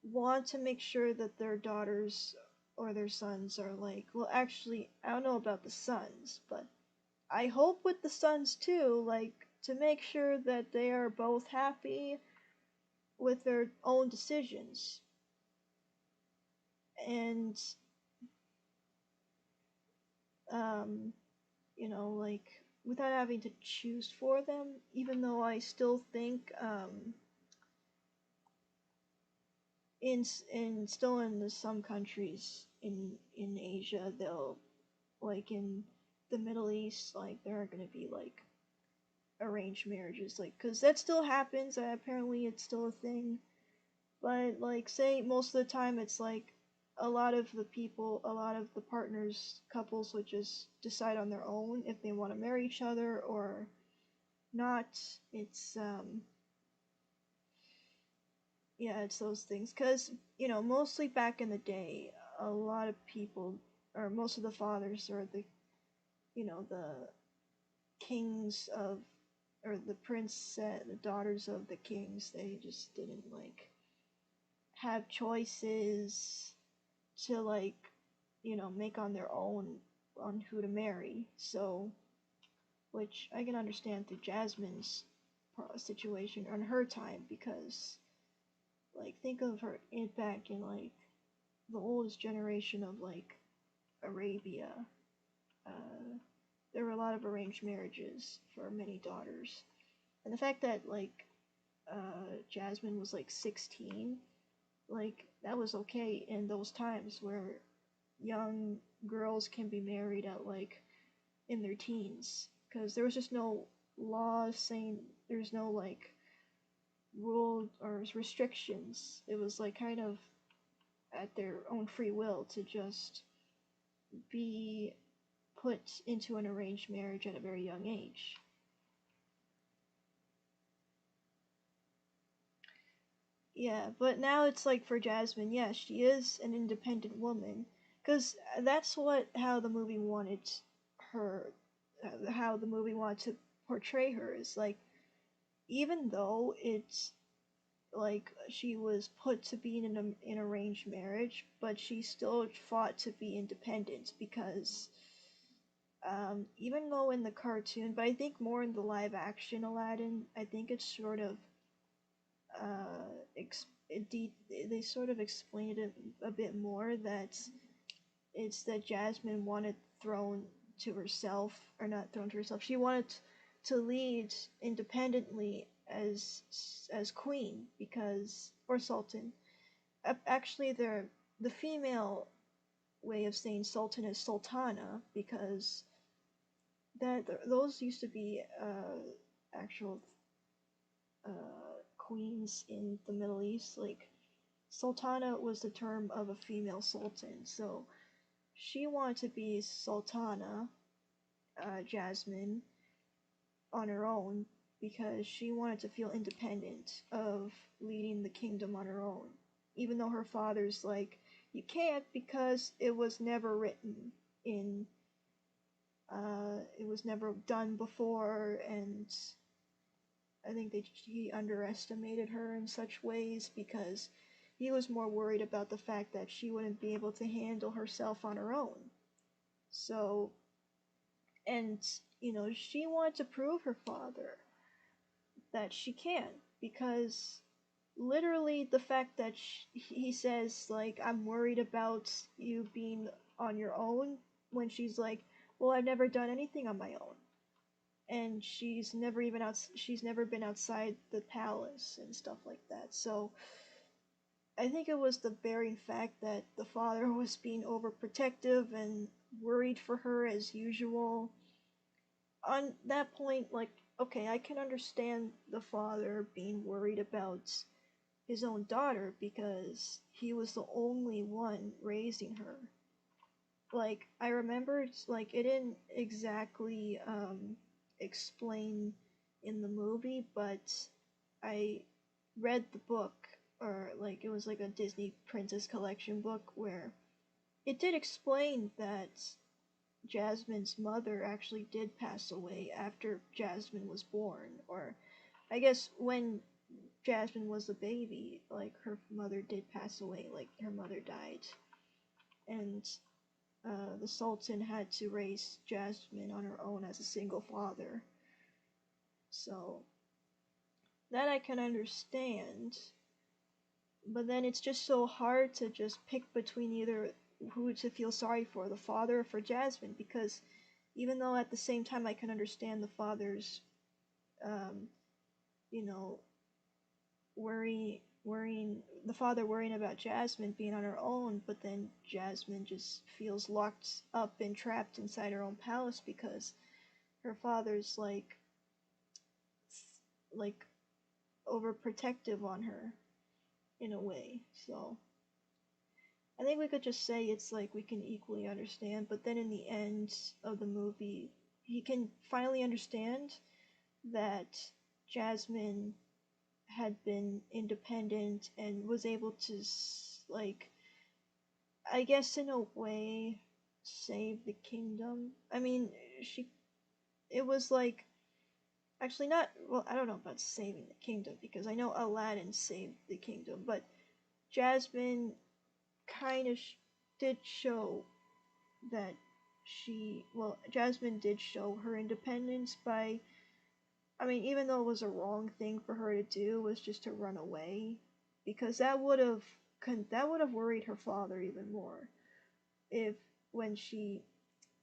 S1: want to make sure that their daughters or their sons are like, well, actually, I don't know about the sons, but I hope with the sons too, like to make sure that they are both happy with their own decisions. And um like without having to choose for them, even though I still think in some countries in Asia, they'll, like in the Middle East, like there are going to be like arranged marriages, like cuz that still happens, apparently it's still a thing. But like say most of the time it's like a lot of the partners, couples would just decide on their own if they want to marry each other or not. It's yeah, it's those things, cuz mostly back in the day, a lot of people, or most of the fathers, or the kings of, or the daughters of the kings, they just didn't like have choices to like make on their own on who to marry. So, which I can understand through Jasmine's situation on her time, because like think of her back in like the oldest generation of like Arabia. uh, there were a lot of arranged marriages for many daughters, and the fact that like Jasmine was like 16, like that was okay in those times where young girls can be married at like in their teens, because there was just no law saying, there's no like rule or restrictions. It was like kind of at their own free will to just be put into an arranged marriage at a very young age. Yeah, but now it's like for Jasmine, yes, she is an independent woman, because that's how the movie wanted her, how the movie wanted to portray her, is like, even though it's like she was put to be in an arranged marriage, but she still fought to be independent, because even though in the cartoon, but I think more in the live action Aladdin, I think it's sort of they sort of explained it a bit more, that it's that Jasmine wanted throne to herself, or not throne to herself. She wanted to lead independently as queen, because, or sultan. Actually, the female way of saying sultan is sultana, because those used to be actual queens in the Middle East. Like sultana was the term of a female sultan, so she wanted to be sultana, Jasmine, on her own, because she wanted to feel independent of leading the kingdom on her own, even though her father's like, you can't, because it was never written in it was never done before, and I think he underestimated her in such ways, because he was more worried about the fact that she wouldn't be able to handle herself on her own. So, and she wanted to prove her father that she can, because literally the fact that he says like, I'm worried about you being on your own, when she's like, well, I've never done anything on my own, and she's never been outside the palace and stuff like that. So I think it was the bearing fact that the father was being overprotective and worried for her as usual. On that point, like, okay, I can understand the father being worried about his own daughter because he was the only one raising her. Like, I remember, like, it didn't exactly explain in the movie, but I read the book, or like it was like a Disney Princess Collection book, where it did explain that Jasmine's mother actually did pass away after Jasmine was born, or I guess when Jasmine was a baby, like her mother did pass away, like her mother died, and the Sultan had to raise Jasmine on her own as a single father. So that I can understand, but then it's just so hard to just pick between either who to feel sorry for, the father or for Jasmine, because even though at the same time I can understand the father's, you know, worrying the father worrying about Jasmine being on her own, but then Jasmine just feels locked up and trapped inside her own palace because her father's like overprotective on her in a way. So I think we could just say it's like we can equally understand, but then in the end of the movie, he can finally understand that Jasmine had been independent and was able to, like, I guess in a way, save the kingdom. I mean, it was like, actually not, well, I don't know about saving the kingdom, because I know Aladdin saved the kingdom, but Jasmine kind of did show that Jasmine did show her independence by, I mean, even though it was a wrong thing for her to do, was just to run away, because that would have worried her father even more if when she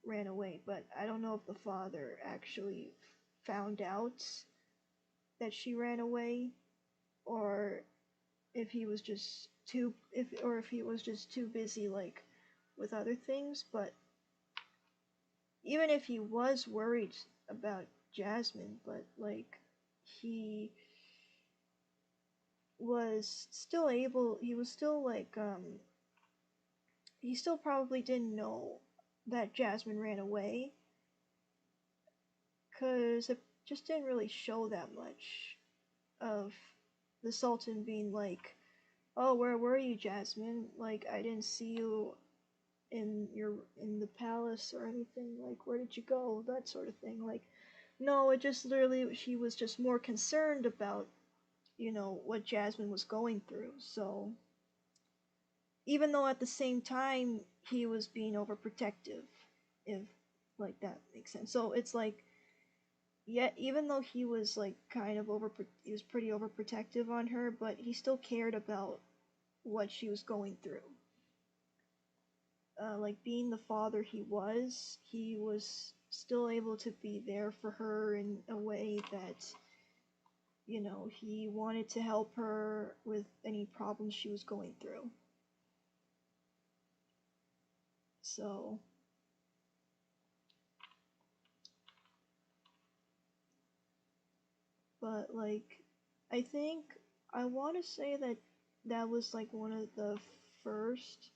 S1: ran away. But I don't know if the father actually found out that she ran away, or if he was just too busy like with other things. But even if he was worried about Jasmine, but like he was still he still probably didn't know that Jasmine ran away, because it just didn't really show that much of the Sultan being like, oh, where were you, Jasmine? Like, I didn't see you in the palace or anything. Like, where did you go? That sort of thing. Like, no, it just literally, she was just more concerned about, what Jasmine was going through. So, even though at the same time he was being overprotective, if like that makes sense. So it's like, yeah, even though he was like he was pretty overprotective on her, but he still cared about what she was going through. Like being the father he was still able to be there for her in a way that, he wanted to help her with any problems she was going through. So, but like, I think I want to say that that was like one of the first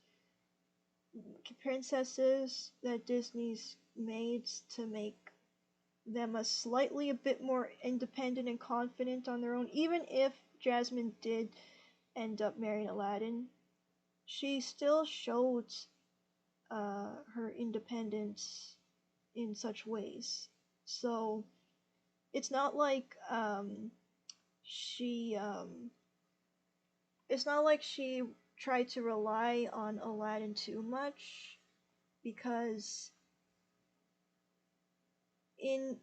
S1: princesses that Disney's made to make them a bit more independent and confident on their own. Even if Jasmine did end up marrying Aladdin, she still showed her independence in such ways. So it's not like she it's not like she tried to rely on Aladdin too much, because in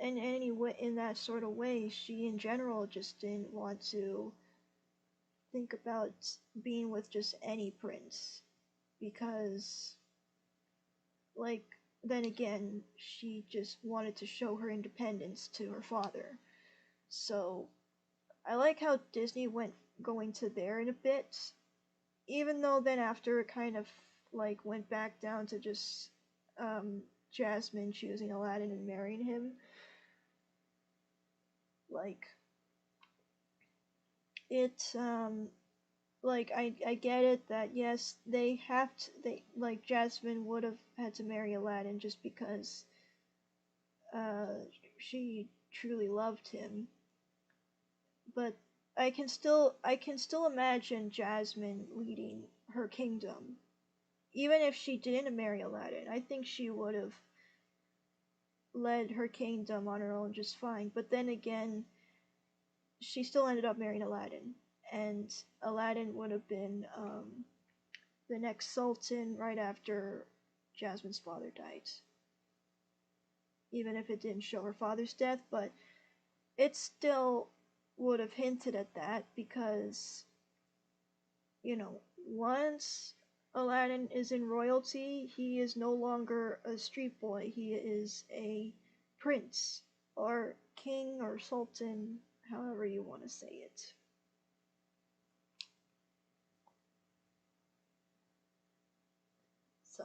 S1: any way, in that sort of way, she in general just didn't want to think about being with just any prince, because, like, then again, she just wanted to show her independence to her father. So I like how Disney went going to there in a bit, even though then after it kind of like went back down to just um, Jasmine choosing Aladdin and marrying him. Like, it like I get it that yes, they have to, they like Jasmine would have had to marry Aladdin just because uh she truly loved him, but I can still imagine Jasmine leading her kingdom. Even if she didn't marry Aladdin, I think she would have led her kingdom on her own just fine. But then again, she still ended up marrying Aladdin, and Aladdin would have been the next sultan right after Jasmine's father died. Even if it didn't show her father's death, but it still would have hinted at that, because, once Aladdin is in royalty, he is no longer a street boy. He is a prince, or king, or sultan, however you want to say it. So,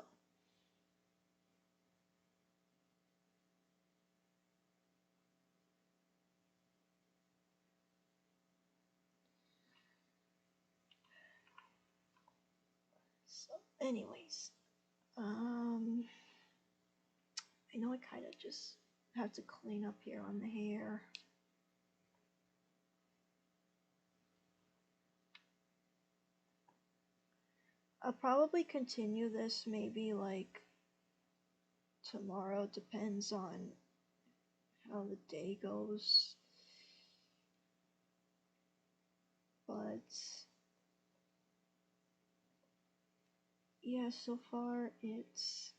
S1: so anyways, I know I kind of just have to clean up here on the hair. I'll probably continue this maybe like tomorrow, depends on how the day goes. But yeah, so far it's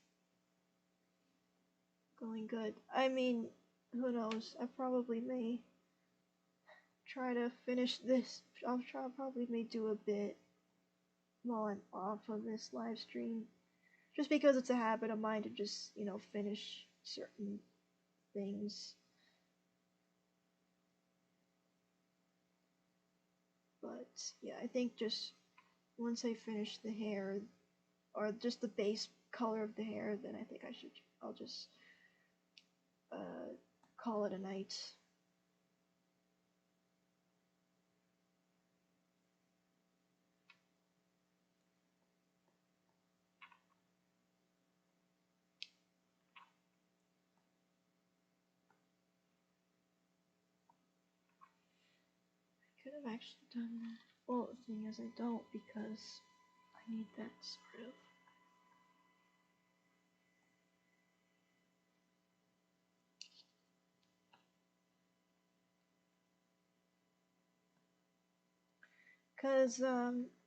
S1: going good. I mean, who knows? I probably may try to finish this. Probably may do a bit while I'm off of this live stream, just because it's a habit of mine to just, finish certain things. But yeah, I think just once I finish the hair, or just the base color of the hair, then I think I'll just uh, call it a night. I could have actually done that. Well, the thing is, I don't, because I need that sort of. Because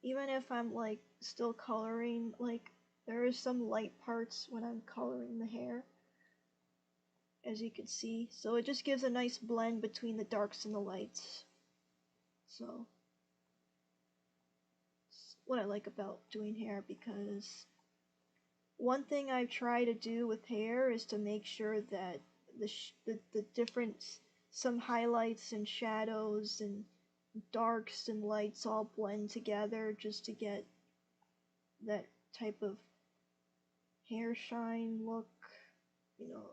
S1: even if I'm like still coloring, like there is some light parts when I'm coloring the hair, as you can see. So it just gives a nice blend between the darks and the lights. So it's what I like about doing hair, because one thing I've tried to do with hair is to make sure that the different, some highlights and shadows and darks and lights all blend together, just to get that type of hair shine look, you know.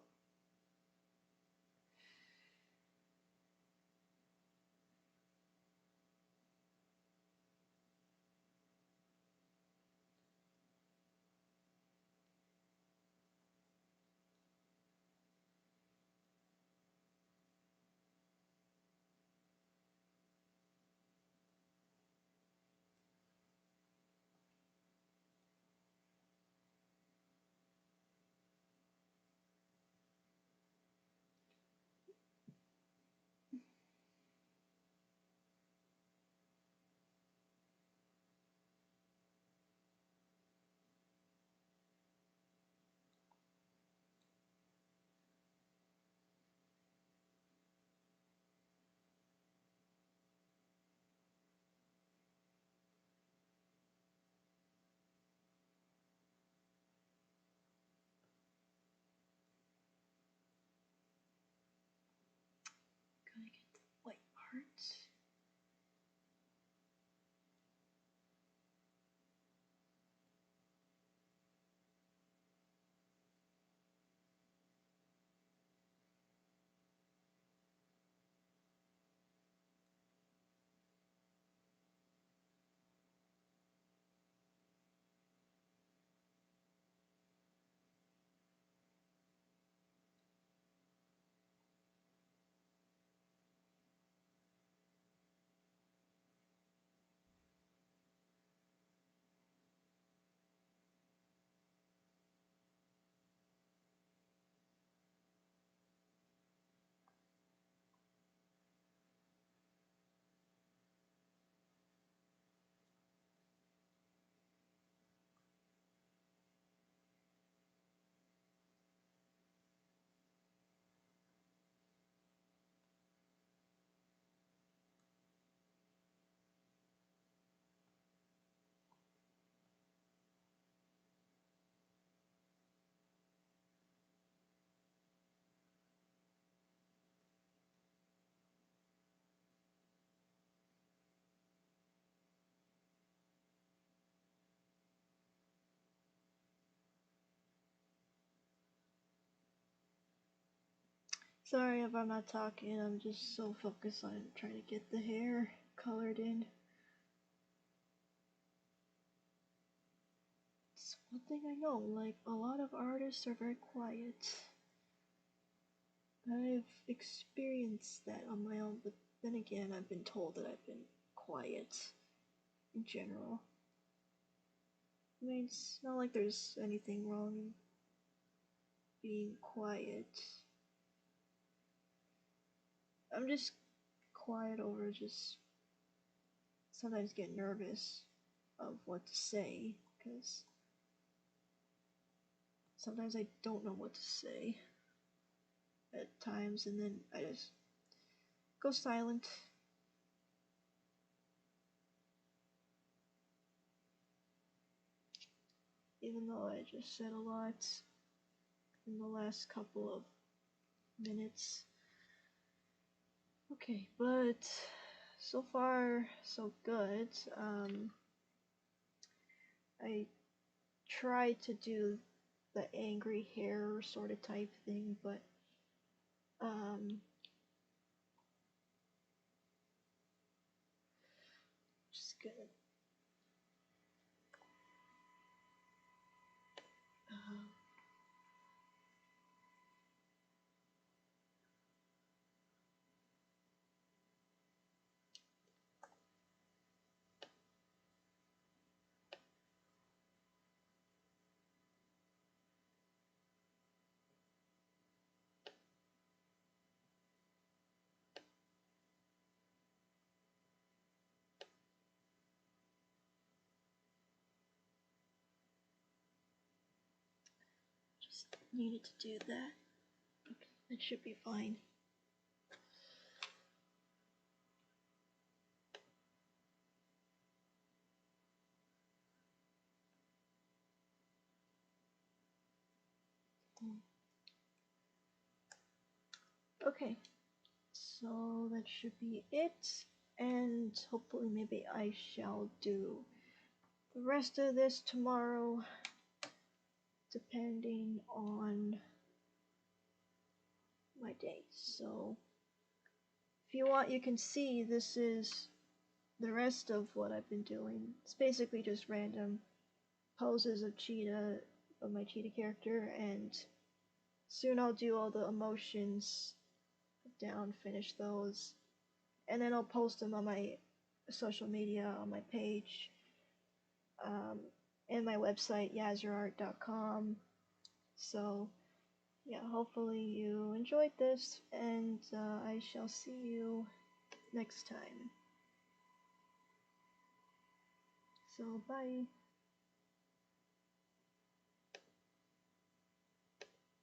S1: Sorry if I'm not talking, I'm just so focused on trying to get the hair colored in. It's one thing I know, like, a lot of artists are very quiet. I've experienced that on my own, but then again, I've been told that I've been quiet in general. I mean, it's not like there's anything wrong in being quiet. I'm just quiet over just sometimes get nervous of what to say, because sometimes I don't know what to say at times, and then I just go silent. Even though I just said a lot in the last couple of minutes. Okay, but so far so good. I tried to do the angry hair sort of type thing, but just gonna just needed to do that. Okay, that should be fine. Okay, so that should be it, and hopefully maybe I shall do the rest of this tomorrow, depending on my day. So if you want, you can see this is the rest of what I've been doing. It's basically just random poses of Cheetah, of my Cheetah character, and soon I'll do all the emotions down, finish those, and then I'll post them on my social media, on my page, and my website, yazerart.com. So yeah, hopefully you enjoyed this, and I shall see you next time. So bye.